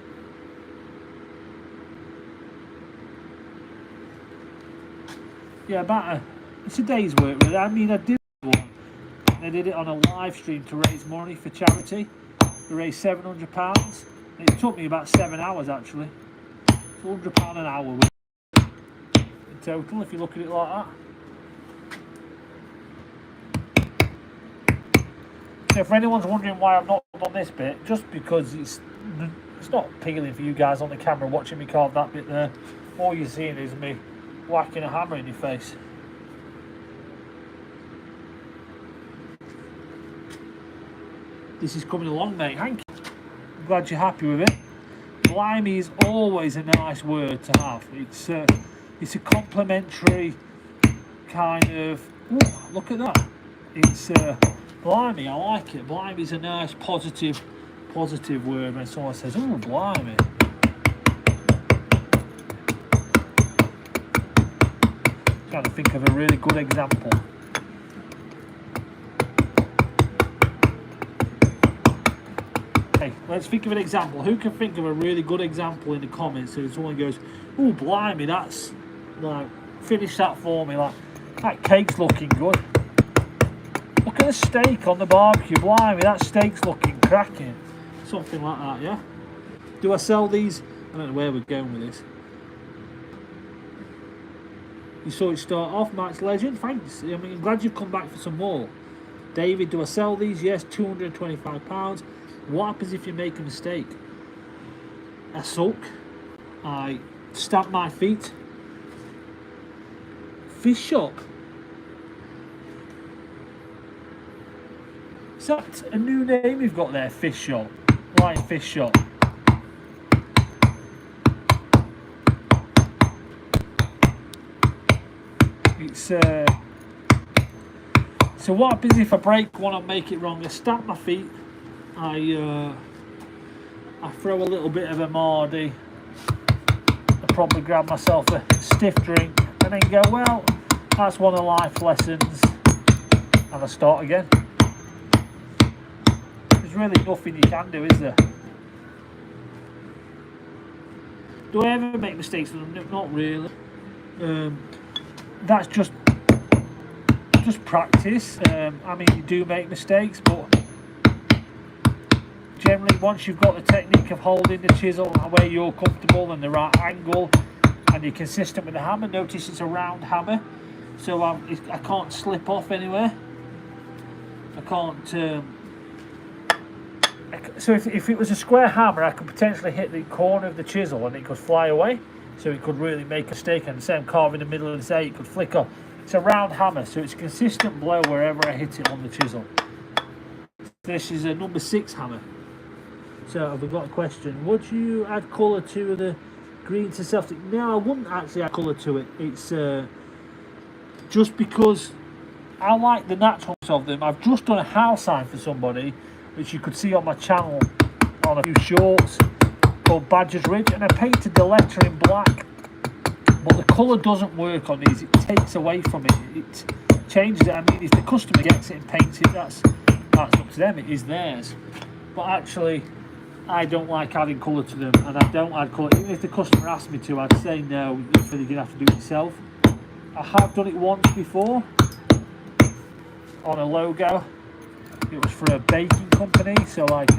Yeah, it's a day's work really. I mean, I did one. I did it on a live stream to raise money for charity. We raised £700. It took me about 7 hours actually. It's £100 an hour in total if you look at it like that. So if anyone's wondering why I've not done this bit, just because it's not appealing for you guys on the camera watching me carve that bit there. All you're seeing is me whacking a hammer in your face. This is coming along, mate. Thank you. I'm glad you're happy with it. Blimey is always a nice word to have. It's a complimentary kind of. Ooh, look at that. It's blimey. I like it. Blimey is a nice positive word when someone says, "Oh, blimey." Trying to think of a really good example. Hey, let's think of an example. Who can think of a really good example in the comments? So someone goes, "Oh, blimey, that's like, finish that for me. Like, that cake's looking good. Look at the steak on the barbecue. Blimey, that steak's looking cracking." Something like that, yeah. Do I sell these? I don't know where we're going with this. You saw it start off, Max Legend. Thanks. I mean, I'm glad you've come back for some more. David, do I sell these? Yes, £225. What happens if you make a mistake? I sulk. I stamp my feet. Fish shop. Is that a new name you've got there? Fish shop. Lion fish shop. It's so what happens if I break one and make it wrong? I stamp my feet. I throw a little bit of a Mardy. I probably grab myself a stiff drink and then go, well, that's one of life lessons, and I start again. There's really nothing you can do, is there? Do I ever make mistakes? Not really. That's just practice. I mean, you do make mistakes, but generally once you've got the technique of holding the chisel where you're comfortable and the right angle and you're consistent with the hammer, notice it's a round hammer, so I can't slip off anywhere. I can't so if it was a square hammer, I could potentially hit the corner of the chisel and it could fly away, so it could really make a mistake, and the same carve in the middle of the say it could flick off. It's a round hammer, so it's a consistent blow wherever I hit it on the chisel. This is a number 6 hammer. So I've got a question. Would you add colour to the green to Celtic. No, I wouldn't actually add colour to it. It's just because I like the naturalness of them. I've just done a house sign for somebody, which you could see on my channel on a few shorts, called Badger's Ridge, and I painted the letter in black, but the colour doesn't work on these. It takes away from it. It changes it. I mean, if the customer gets it and paints it, that's up to them. It is theirs. But actually, I don't like adding colour to them, and I don't add colour. Even if the customer asked me to, I'd say no, you're going to have to do it yourself. I have done it once before on a logo. It was for a baking company, so like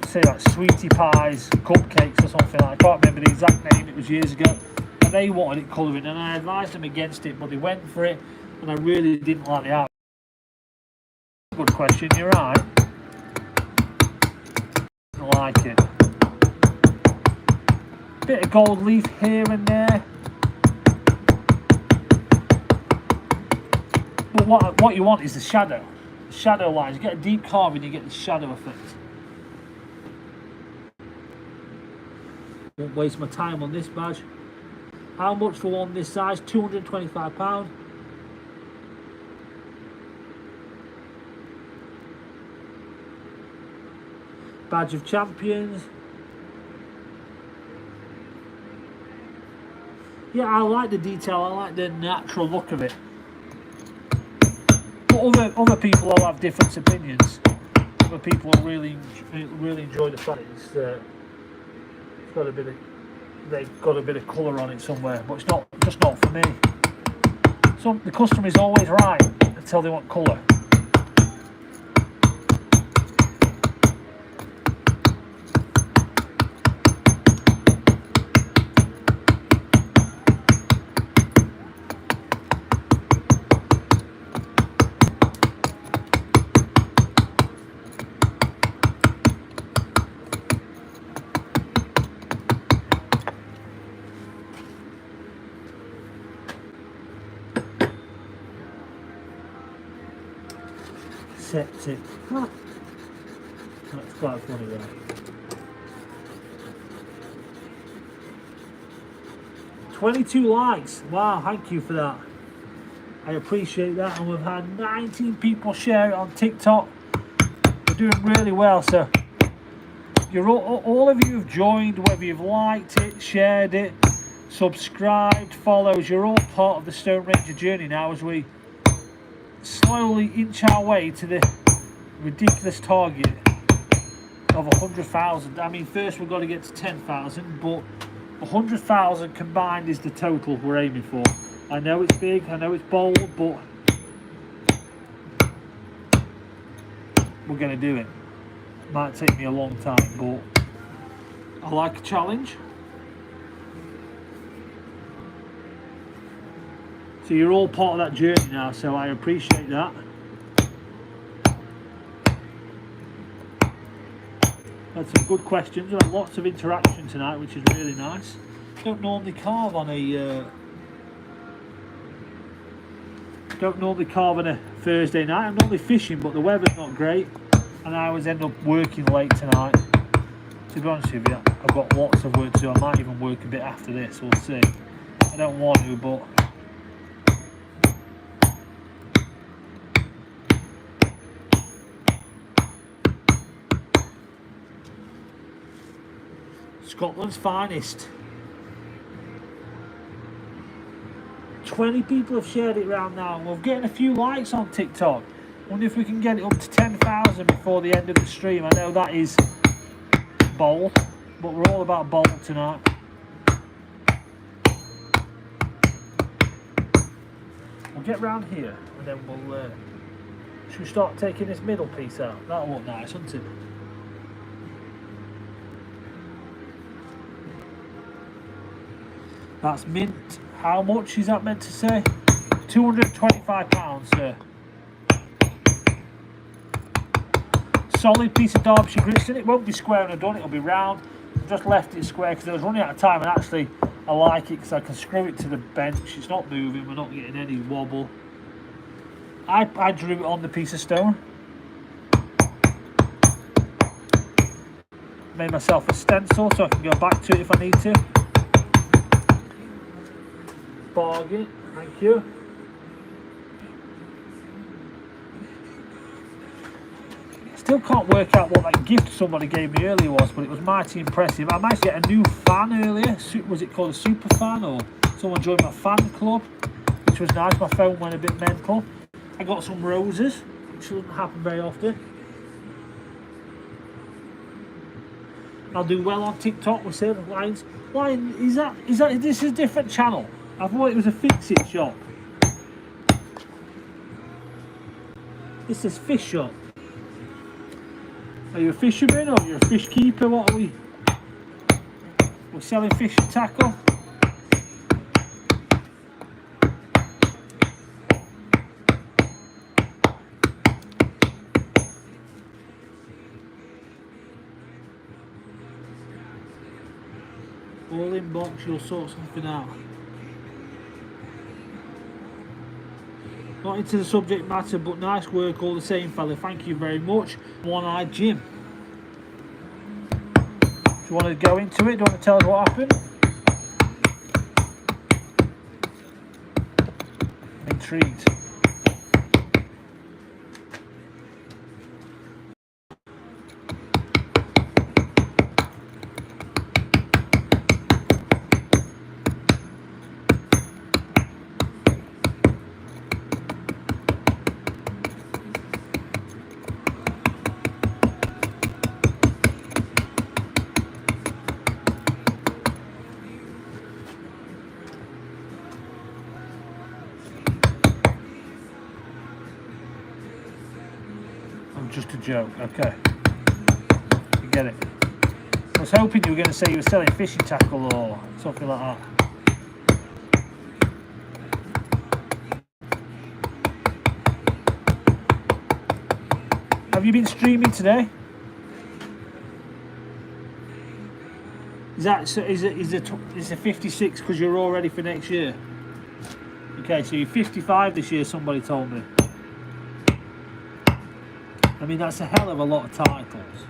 say like Sweetie Pies, cupcakes or something. I can't remember the exact name, it was years ago, and they wanted it colouring, and I advised them against it, but they went for it, and I really didn't like the outfit. Good question, you're right. I like it. Bit of gold leaf here and there. But what you want is the shadow. The shadow lines. You get a deep carving, you get the shadow effect. Won't waste my time on this badge. How much for one this size? £225. Badge of Champions. Yeah, I like the detail, I like the natural look of it. But other people will have different opinions. Other people really enjoy the fact it's got a bit of, they've got a bit of colour on it somewhere, but it's just not for me. So the customer is always right until they want colour. Septic. That's quite funny there. $22 likes. Wow, thank you for that. I appreciate that, and we've had 19 people share it on TikTok. We're doing really well, so you're all of you have joined, whether you've liked it, shared it, subscribed, follows, you're all part of the TheStoneRanger journey now as we slowly inch our way to the ridiculous target of 100,000. I mean, first we've got to get to 10,000, but 100,000 combined is the total we're aiming for. I know it's big, I know it's bold, but we're going to do it. Might take me a long time, but I like a challenge. So you're all part of that journey now, so I appreciate that. Had some good questions, we had lots of interaction tonight, which is really nice. Don't normally carve on a Thursday night. I'm normally fishing, but the weather's not great, and I always end up working late tonight. To be honest with you, I've got lots of work to do. I might even work a bit after this, we'll see. I don't want to, but Scotland's finest. 20 people have shared it around now, and we're getting a few likes on TikTok. Wonder if we can get it up to 10,000 before the end of the stream. I know that is bold, but we're all about bold tonight. We'll get round here, and then we'll should we start taking this middle piece out? That'll look nice, won't it? That's mint. How much is that meant to say? £225, sir. Solid piece of Derbyshire grit. It won't be square and done, it'll be round. I've just left it square because I was running out of time, and actually I like it because I can screw it to the bench. It's not moving, we're not getting any wobble. I drew it on the piece of stone. Made myself a stencil so I can go back to it if I need to. Bargain, thank you. Still can't work out what that gift somebody gave me earlier was, but it was mighty impressive. I managed to get a new fan earlier. Was it called a super fan, or someone joined my fan club, which was nice. My phone went a bit mental. I got some roses, which doesn't happen very often. I'll do well on TikTok with certain lines. Lion, is that this is a different channel? I thought it was a fix-it shop. This is fish shop. Are you a fisherman or are you a fish keeper? What are we? We're selling fish and tackle. All in box, you'll sort something out. Not into the subject matter, but nice work all the same, fella. Thank you very much. One-eyed Jim. Do you want to go into it? Do you want to tell us what happened? Intrigued. Just a joke, okay. You get it. I was hoping you were going to say you were selling fishing tackle or something like that. Have you been streaming today? Is it 56 because you're all ready for next year? Okay, so you're 55 this year, somebody told me. I mean, that's a hell of a lot of titles.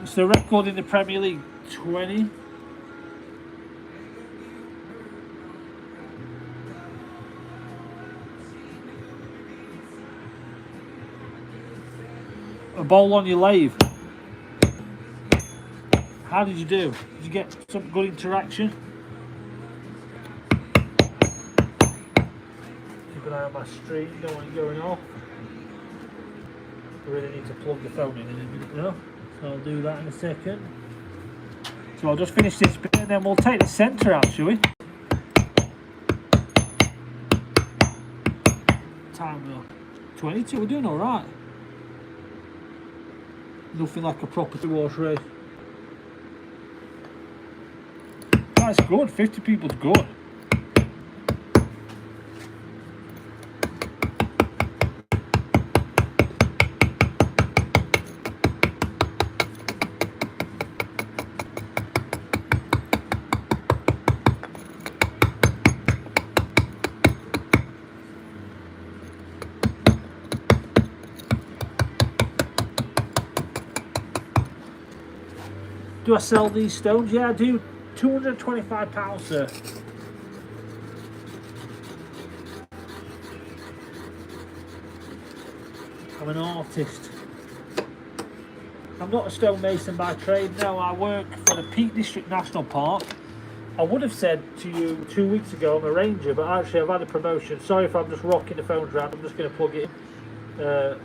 It's the record in the Premier League, 20. A ball on your lathe. How did you do? Did you get some good interaction? Keep an eye on my stream, you don't want it going off. I really need to plug the phone in a minute now, so I'll do that in a second. So I'll just finish this bit and then we'll take the centre out, shall we? Time though. 22, we're doing alright. Nothing like a proper wash race. That's good, 50 people's good. Do I sell these stones? Yeah, I do. £225, sir. I'm an artist. I'm not a stonemason by trade. No, I work for the Peak District National Park. I would have said to you 2 weeks ago I'm a ranger, but actually I've had a promotion. Sorry if I'm just rocking the phones around. I'm just going to plug it in.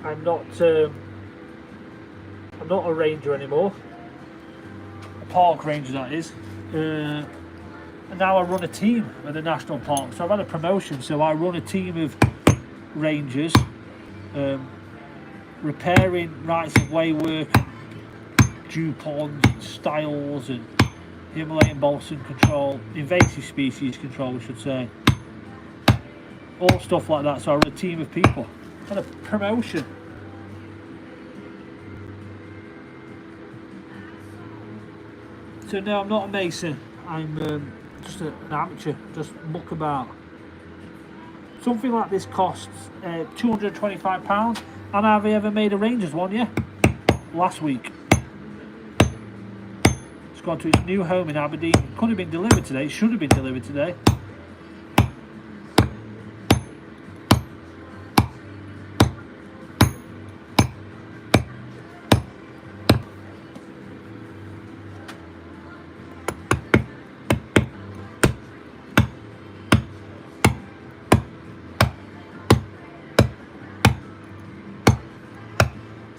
I'm not a ranger anymore. Park ranger, that is. And now I run a team at the national park, so I've had a promotion, so I run a team of rangers, repairing rights of way work, dew ponds, stiles, and Himalayan balsam control, invasive species control, I should say, all stuff like that. So I run a team of people. And a promotion. So no, I'm not a mason. I'm just an amateur, just muck about. Something like this costs £225. And have I ever made a Rangers one? Yeah, last week. It's gone to its new home in Aberdeen. Could have been delivered today. It should have been delivered today.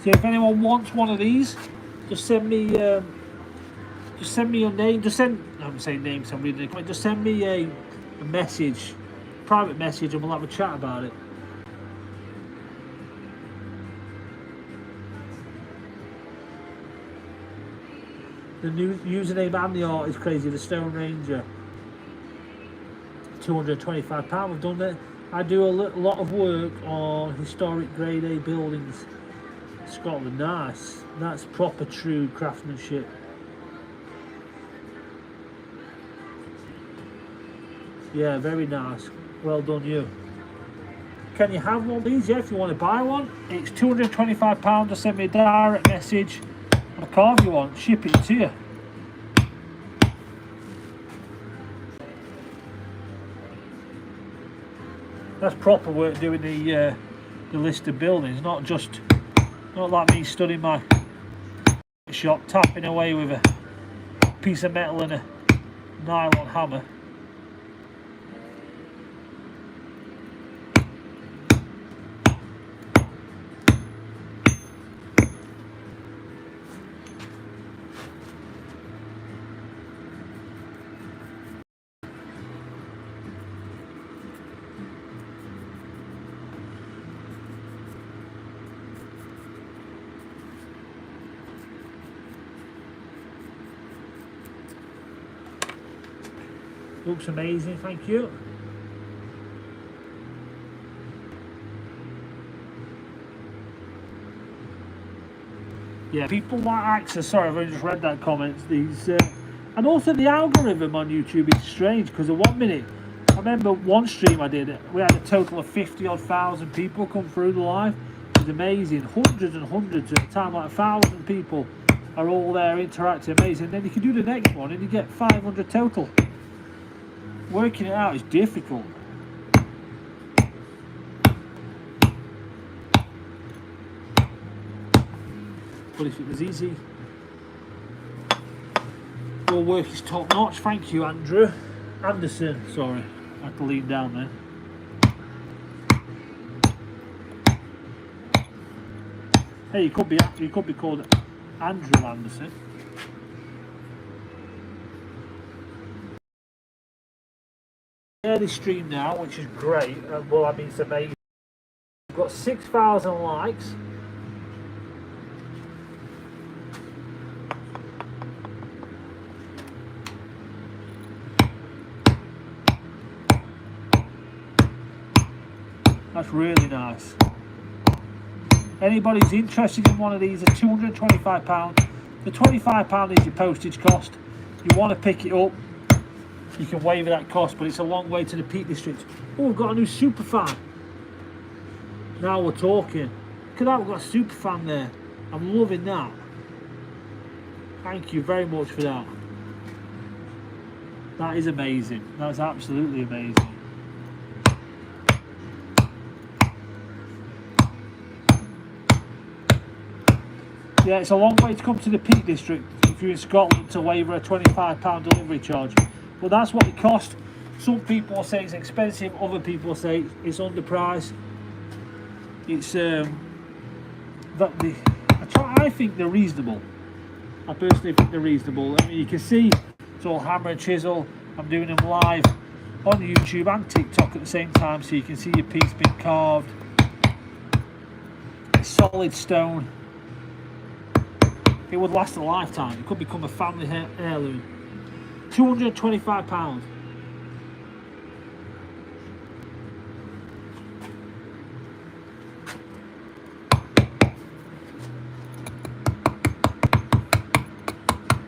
So if anyone wants one of these, just send me your name. I'm saying name, so I'm reading it. Just send me a message, private message, and we'll have a chat about it. The new username and the art is crazy. TheStoneRanger. £225. We've done it. I do a lot of work on historic Grade A buildings. Scotland, nice. That's proper true craftsmanship. Yeah, very nice. Well done, you. Can you have one of these? Yeah, if you want to buy one, it's £225. Just send me a direct message. I'll carve you one, ship it to you. That's proper work doing the list of buildings, not like me stood in my shop tapping away with a piece of metal and a nylon hammer. Looks amazing, thank you. Yeah, people like access. Sorry, I've only just read that comment. These and also the algorithm on YouTube is strange because at 1 minute, I remember one stream I did, we had a total of 50,000 people come through the live. It was amazing, hundreds and hundreds at a time, like 1,000 people are all there interacting, amazing. Then you can do the next one and you get 500 total. Working it out is difficult. But if it was easy, your work is top notch. Thank you, Andrew. Anderson, sorry. I had to lean down there. Hey, you could be called Andrew Anderson. This stream now, which is great, and well, I mean, it's amazing. We've got 6,000 likes. That's really nice. Anybody's interested in one of these, are £225. The £25 is your postage cost. You want to pick it up, you can waive that cost, but it's a long way to the Peak District. Oh, we've got a new super fan. Now we're talking. Look at that, we've got a super fan there. I'm loving that. Thank you very much for that. That is amazing. That's absolutely amazing. Yeah, it's a long way to come to the Peak District if you're in Scotland to waive a £25 delivery charge. But that's what it costs. Some people say it's expensive, other people say it's underpriced. It's I think they're reasonable. I personally think they're reasonable. I mean, you can see it's all hammer and chisel. I'm doing them live on YouTube and TikTok at the same time, so you can see your piece being carved. It's solid stone. It would last a lifetime. It could become a family heirloom. £225.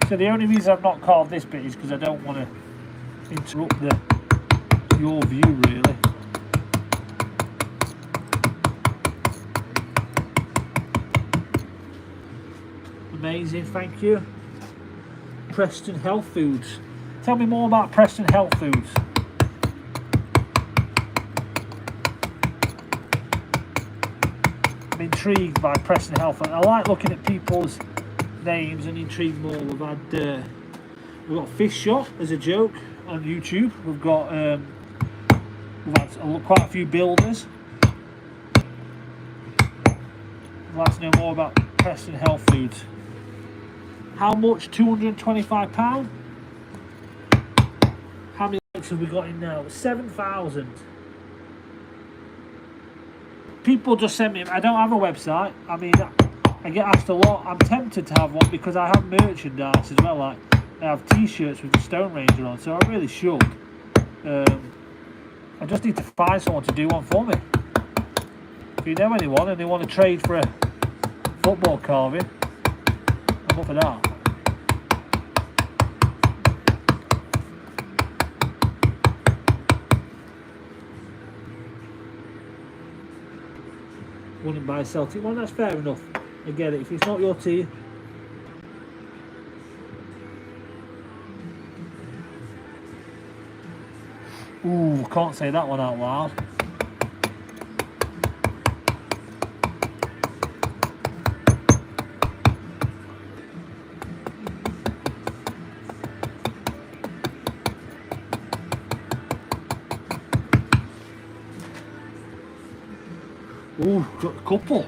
So the only reason I've not carved this bit is because I don't want to interrupt your view, really. Amazing, thank you. Preston Health Foods. Tell me more about Preston Health Foods. I'm intrigued by Preston Health. I like looking at people's names and intrigued more. We've got Fish Shop as a joke on YouTube. We've had quite a few builders. I'd like to know more about Preston Health Foods. How much? £225? How many likes have we got in now? 7,000. People just send me. I don't have a website. I mean, I get asked a lot. I'm tempted to have one because I have merchandise as well. Like I have T-shirts with the TheStoneRanger on, so I really should. I just need to find someone to do one for me. If you know anyone and they want to trade for a football carving, I'm up for that. Wouldn't buy a Celtic one, that's fair enough. I get it. If it's not your team. Ooh, can't say that one out loud. Ooh, got a couple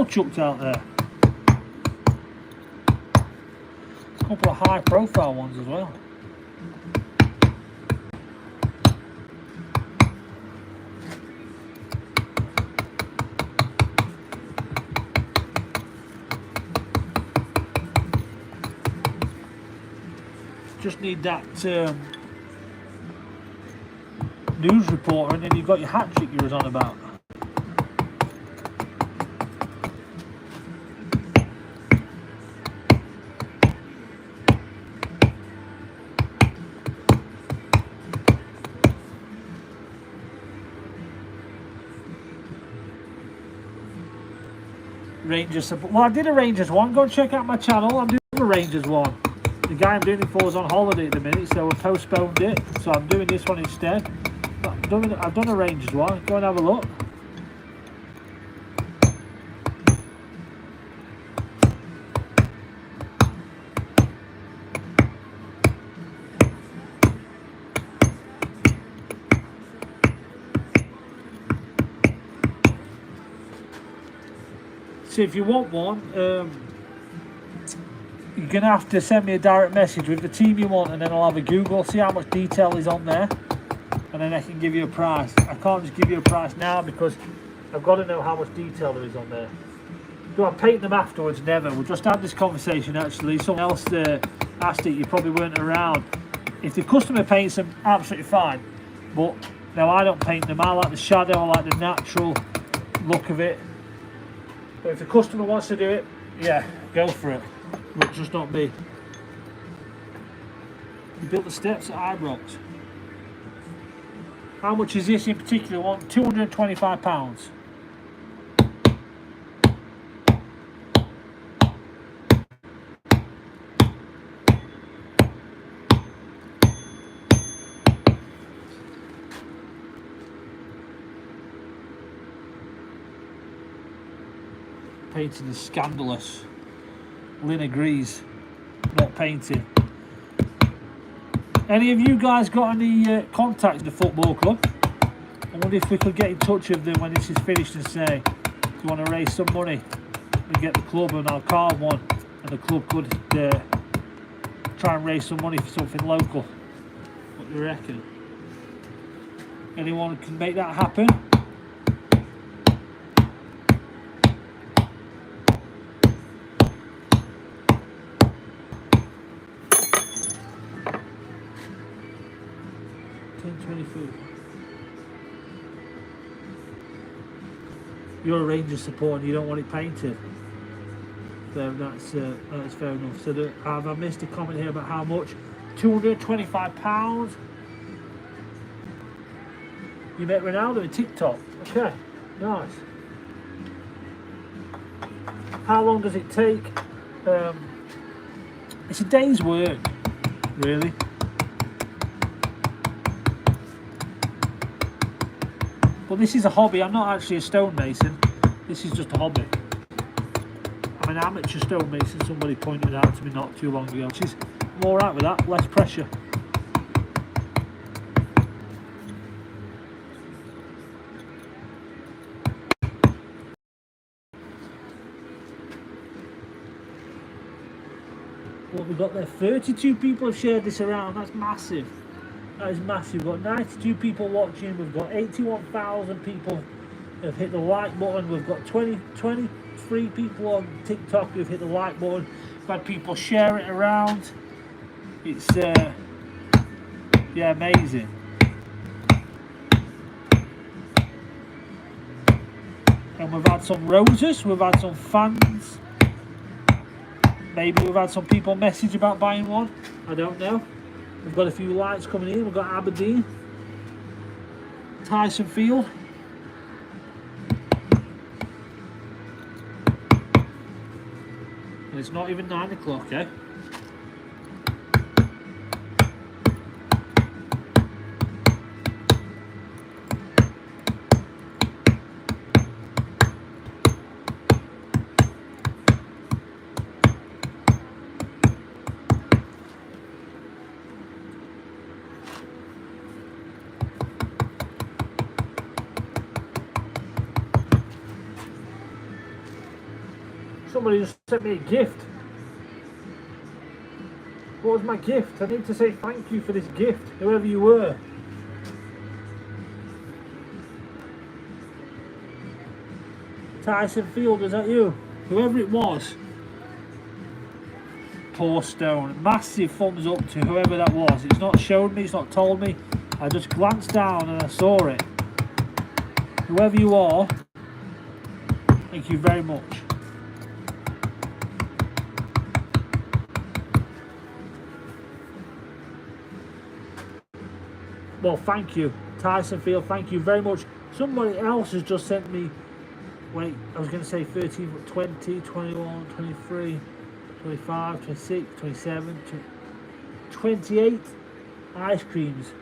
chucked out there. A couple of high profile ones as well. Just need that news reporter, and then you've got your hat trick you was on about. Rangers, well, I did a Rangers one. Go and check out my channel. I'm doing a Rangers one. The guy I'm doing it for is on holiday at the minute, so we postponed it. So I'm doing this one instead. I've done a Rangers one. Go and have a look. So if you want one, you're going to have to send me a direct message with the team you want, and then I'll have a Google, see how much detail is on there, and then I can give you a price. I can't just give you a price now because I've got to know how much detail there is on there. Do I paint them afterwards? Never. We just had this conversation actually. Someone else asked it, you probably weren't around. If the customer paints them, absolutely fine. But now I don't paint them. I like the shadow, I like the natural look of it. But if the customer wants to do it, yeah, go for it. But just not me. You built the steps at Ibrox. How much is this in particular one? £225. Painting is scandalous. Lynn agrees. Not painting. Any of you guys got any contacts in the football club? I wonder if we could get in touch with them when this is finished and say, do you want to raise some money and get the club, and I'll carve one, and the club could try and raise some money for something local. What do you reckon? Anyone can make that happen? You're a Rangers supporter and you don't want it painted. So that's fair enough. So have I missed a comment here about how much? £225. You met Ronaldo in TikTok. Okay, nice. How long does it take It's a day's work, really. But this is a hobby. I'm not actually a stonemason. This is just a hobby. I'm an amateur stonemason. Somebody pointed out to me not too long ago. Which is, I'm all right with that. Less pressure. What we've got there, 32 people have shared this around. That's massive. That is massive. We've got 92 people watching. We've got 81,000 people have hit the like button. We've got 23 people on TikTok who've hit the like button. We've had people share it around. It's yeah, amazing. And we've had some roses. We've had some fans. Maybe we've had some people message about buying one. I don't know. We've got a few lights coming in. We've got Aberdeen, Tyson Field. And it's not even 9 o'clock, eh? Somebody just sent me a gift. What was my gift? I need to say thank you for this gift, whoever you were. Tyson Field, was that you? Whoever it was. Poor stone. Massive thumbs up to whoever that was. It's not showed me, it's not told me. I just glanced down and I saw it. Whoever you are, thank you very much. Well, thank you, Tyson Field, thank you very much. Somebody else has just sent me, wait, I was going to say 13, 20, 21, 23, 25, 26, 27, 28 ice creams.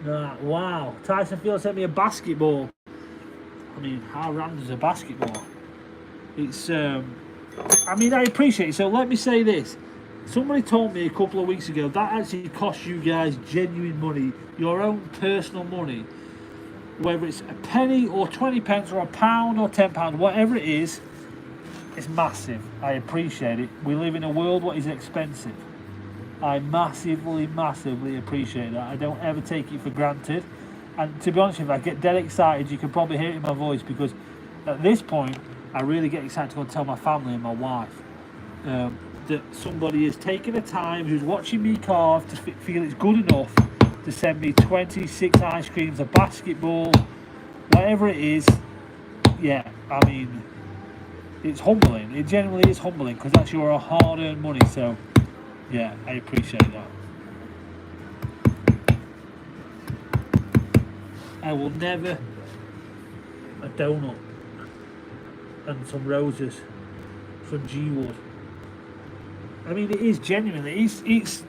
Nah, wow. Tyson Field sent me a basketball. I mean, how random is a basketball? It's, I mean, I appreciate it. So let me say this. Somebody told me a couple of weeks ago that actually costs you guys genuine money, your own personal money, whether it's a penny or 20 pence or a pound or 10 pounds, whatever it is, it's massive. I appreciate it. We live in a world what is expensive. I massively appreciate that. I don't ever take it for granted. And to be honest with you, I get dead excited. You can probably hear it in my voice because at this point, I really get excited to go and tell my family and my wife. That somebody is taking the time, who's watching me carve, to feel it's good enough to send me 26 ice creams, a basketball, whatever it is. Yeah, I mean, it's humbling. It genuinely is humbling because that's your hard-earned money. So, yeah, I appreciate that. I will never a donut and some roses from G-Wood. I mean, it is genuinely, it's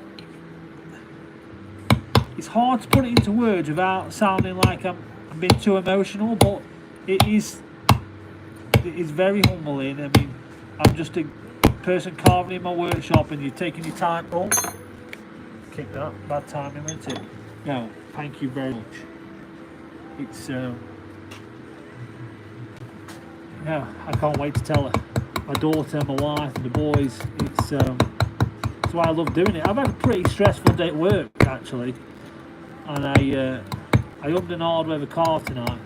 hard to put it into words without sounding like I'm being too emotional, but it is very humbling. I mean, I'm just a person carving in my workshop and you're taking your time. Oh, kick that, bad timing, isn't it? No, thank you very much. It's, yeah, I can't wait to tell her. My daughter, my wife, and the boys. It's why I love doing it. I've had a pretty stressful day at work actually, and I ummed and ahed over carve tonight.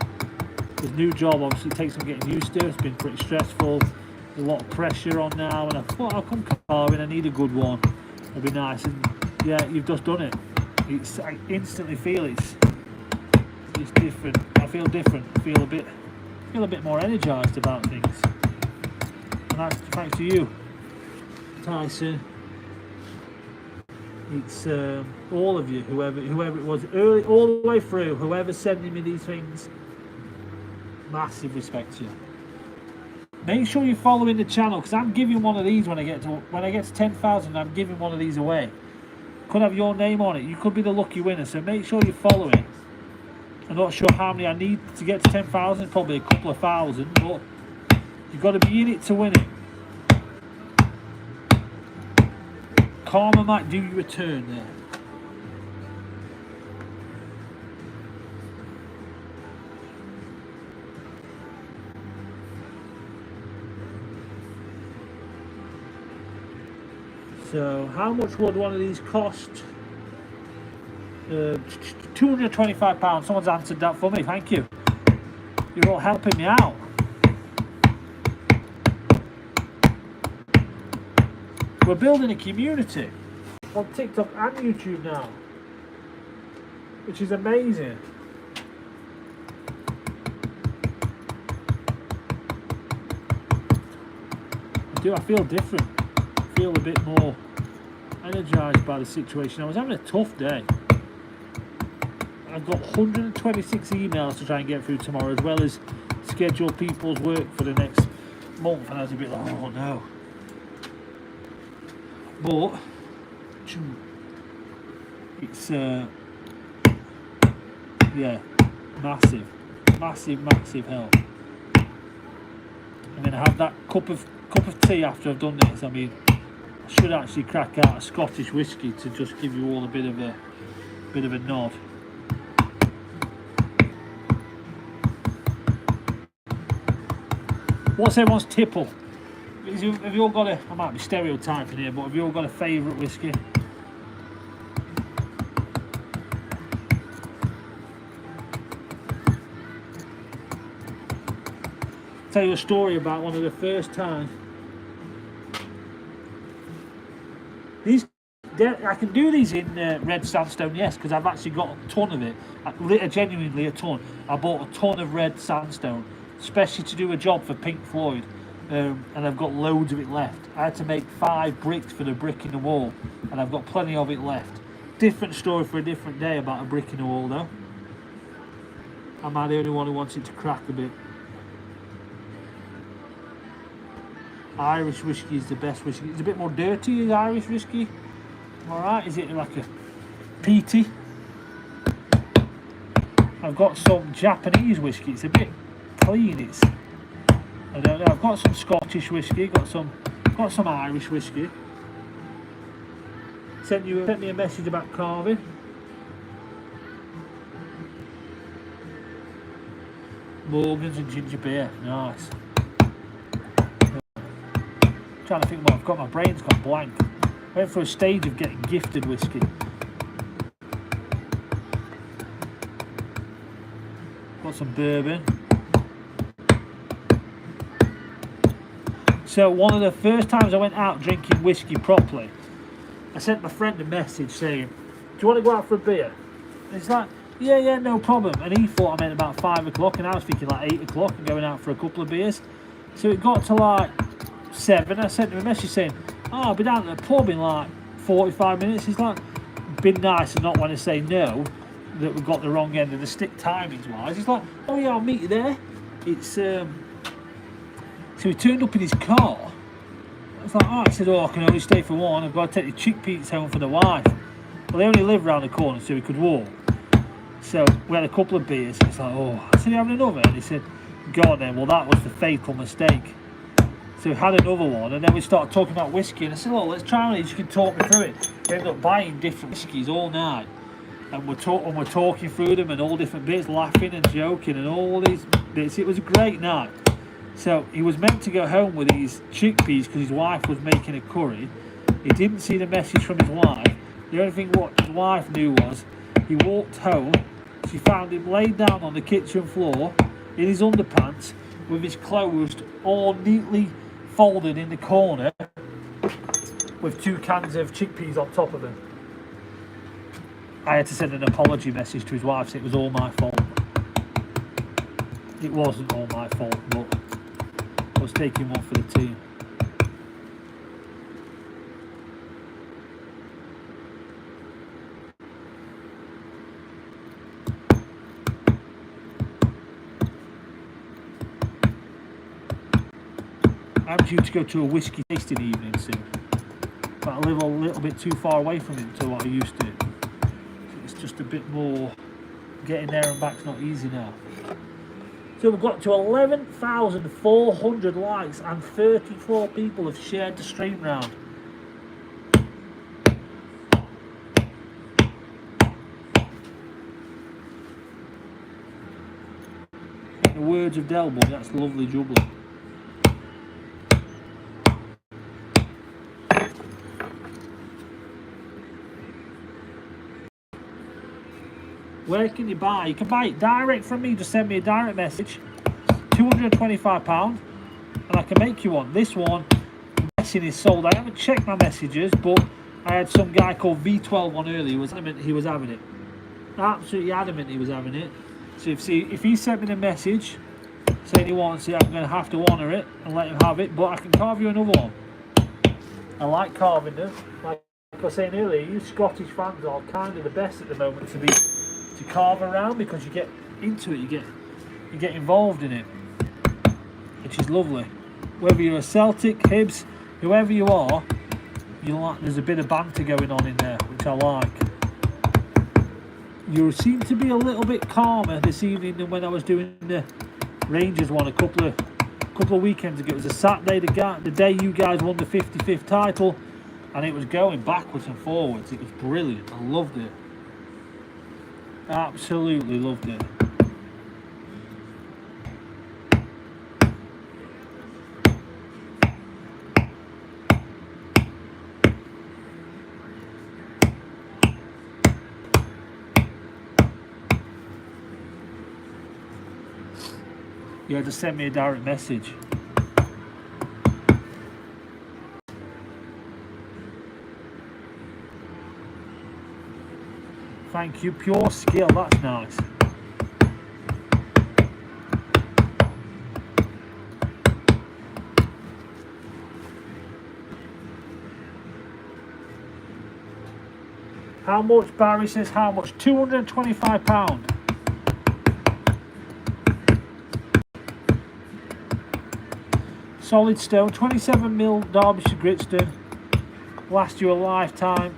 This new job obviously takes some getting used to. It's been pretty stressful. There's a lot of pressure on now, and I thought I'll come carving. I need a good one. It'll be nice. And yeah, you've just done it. I instantly feel it's different. I feel different. I feel a bit more energised about things. And that's thanks to you, Tyson. It's all of you, whoever it was, early, all the way through, whoever's sending me these things. Massive respect to you. Make sure you're following the channel, because I'm giving one of these when I get to 10,000. I'm giving one of these away. Could have your name on it. You could be the lucky winner. So make sure you're following. I'm not sure how many I need to get to 10,000. Probably a couple of thousand, but you've got to be in it to win it. Karma might do you a turn there. So, how much would one of these cost? £225. Someone's answered that for me. Thank you. You're all helping me out. We're building a community on TikTok and YouTube now, which is amazing. I feel different. I feel a bit more energized by the situation. I was having a tough day. I've got 126 emails to try and get through tomorrow, as well as schedule people's work for the next month, and I was a bit like, oh no. But it's yeah, massive help. I'm gonna have that cup of tea after I've done this. I mean, I should actually crack out a Scottish whiskey to just give you all a bit of a nod. What's everyone's tipple? Have you all got a, I might be stereotyping here, but have you all got a favourite whiskey? Tell you a story about one of the first times. I can do these in red sandstone, yes, because I've actually got a ton of it. Genuinely a ton. I bought a ton of red sandstone, especially to do a job for Pink Floyd. And I've got loads of it left. I had to make 5 bricks for the brick in the wall, and I've got plenty of it left. Different story for a different day about a brick in the wall though. Am I the only one who wants it to crack a bit? Irish whiskey is the best whiskey. It's a bit more dirty as Irish whiskey. Alright, is it like a peaty? I've got some Japanese whiskey. It's a bit clean. I don't know. I've got some Scottish whiskey. Got some Irish whiskey. Sent me a message about carving. Morgan's and ginger beer. Nice. Trying to think what I've got. My brain's gone blank. Went through a stage of getting gifted whiskey. Got some bourbon. So one of the first times I went out drinking whiskey properly, I sent my friend a message saying, do you want to go out for a beer? And he's like, yeah, no problem. And he thought I meant about 5 o'clock, and I was thinking like 8 o'clock and going out for a couple of beers. So it got to like 7. I sent him a message saying, I'll be down at the pub in like 45 minutes. He's like, been nice and not want to say no, that we got the wrong end of the stick timings wise. He's like, oh yeah, I'll meet you there. It's so he turned up in his car. I was like, oh, I said, I can only stay for one. I've got to take the chickpeas home for the wife. Well, they only live around the corner, so he could walk. So we had a couple of beers. It's like, oh, I said, you having another? And he said, go on then. Well, that was the fatal mistake. So we had another one, and then we started talking about whiskey. And I said, oh, let's try one of these. You can talk me through it. We ended up buying different whiskies all night. And we're talking through them and all different bits, laughing and joking and all these bits. It was a great night. So he was meant to go home with these chickpeas because his wife was making a curry. He didn't see the message from his wife. The only thing what his wife knew was he walked home. She found him laid down on the kitchen floor in his underpants with his clothes all neatly folded in the corner with 2 cans of chickpeas on top of them. I had to send an apology message to his wife saying it was all my fault. It wasn't all my fault, but I was taking one for the team. I'm due to go to a whiskey tasting evening soon, but I live a little bit too far away from it to what I used to. It's just a bit more, getting there and back's not easy now. So we've got to 11,400 likes and 34 people have shared the stream round. In the words of Delboy, that's lovely jubbly. Where can you buy? You can buy it direct from me. Just send me a direct message. £225, and I can make you one. This one, the messing is sold. I haven't checked my messages, but I had some guy called V12 on earlier. He was adamant he was having it. Absolutely adamant he was having it. So if he sent me the message saying he wants it, I'm going to have to honour it and let him have it. But I can carve you another one. I like carving them. Like I was saying earlier, you Scottish fans are kind of the best at the moment to carve around, because you get into it, you get involved in it, which is lovely. Whether you're a Celtic, Hibs, whoever you are, there's a bit of banter going on in there, which I like. You seem to be a little bit calmer this evening than when I was doing the Rangers one a couple of weekends ago. It was a Saturday, the day you guys won the 55th title, and it was going backwards and forwards. It was brilliant. I loved it. Absolutely loved it. Yeah, just send me a direct message. Thank you, pure skill, that's nice. How much? Barry says how much? £225. Solid stone, 27mm Derbyshire Gritstone. Last you a lifetime.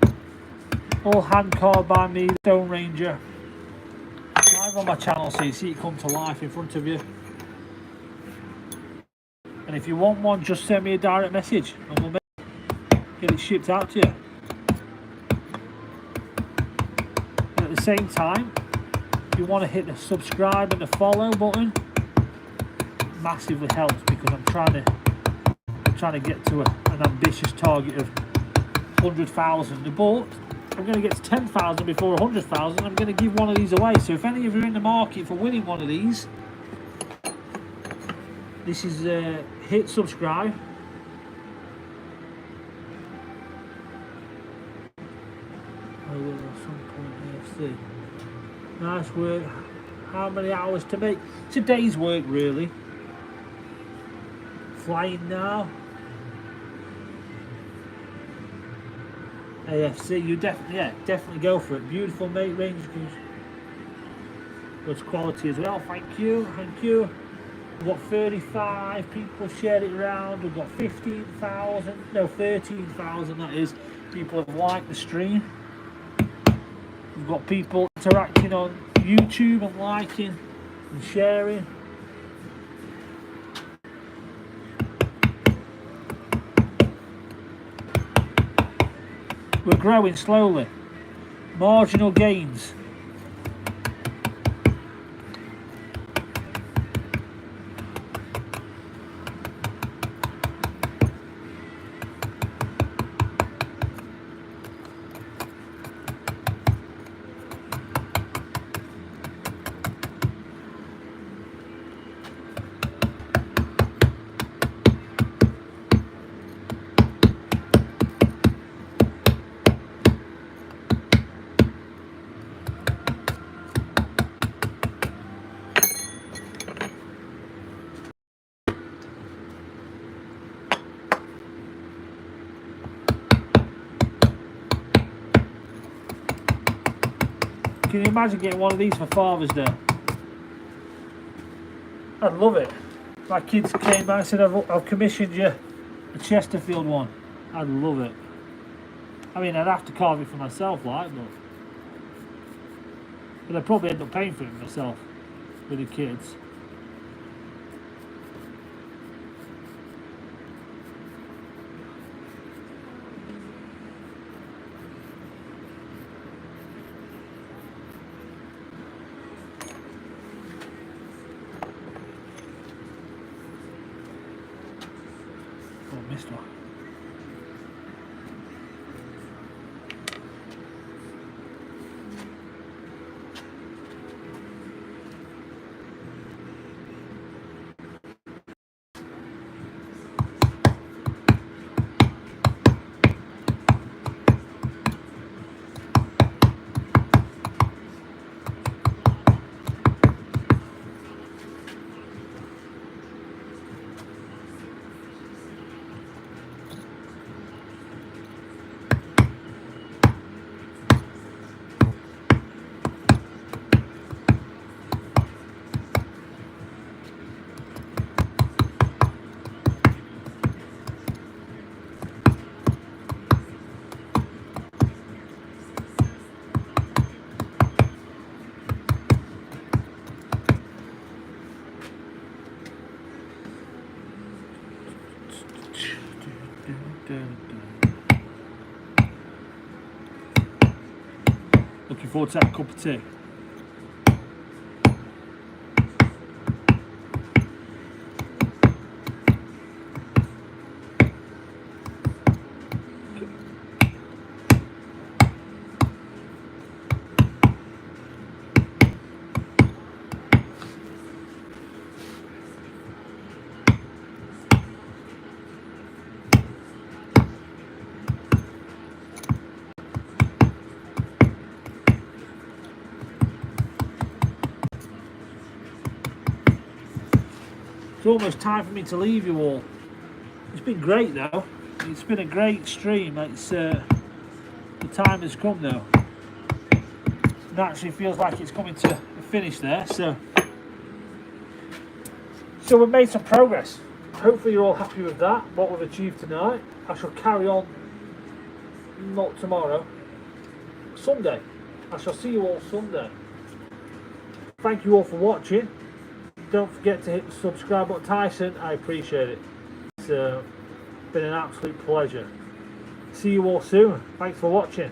All hand carved by me, the TheStoneRanger. Live on my channel, so you see it come to life in front of you. And if you want one, just send me a direct message and we'll get it shipped out to you. And at the same time, if you want to hit the subscribe and the follow button, it massively helps, because I'm trying to get to an ambitious target of 100,000. But I'm going to get to 10,000 before 100,000. I'm going to give one of these away. So if any of you are in the market for winning one of these, this is hit subscribe. I will at some point AFC. Nice work. How many hours to make? It's a day's work, really. Flying now. AFC, you definitely go for it. Beautiful mate, range good quality as well. Thank you. We've got 35 people shared it around. We've got 13,000 that is, people have liked the stream. We've got people interacting on YouTube and liking and sharing. We're growing slowly. Marginal gains. Can you imagine getting one of these for Father's Day? I'd love it. my kids came back and said, I've commissioned you a Chesterfield one. I'd love it. I mean, I'd have to carve it for myself, like, but I'd probably end up paying for it myself with the kids. Oh, missed one. Looking forward to that cup of tea. It's almost time for me to leave you all. It's been great though. It's been a great stream. It's the time has come though. Naturally feels like it's coming to a finish there. So we've made some progress. Hopefully you're all happy with that, what we've achieved tonight. I shall carry on, not tomorrow, Sunday. I shall see you all Sunday. Thank you all for watching. Don't forget to hit the subscribe button. Tyson, I appreciate it. It's been an absolute pleasure. See you all soon. Thanks for watching.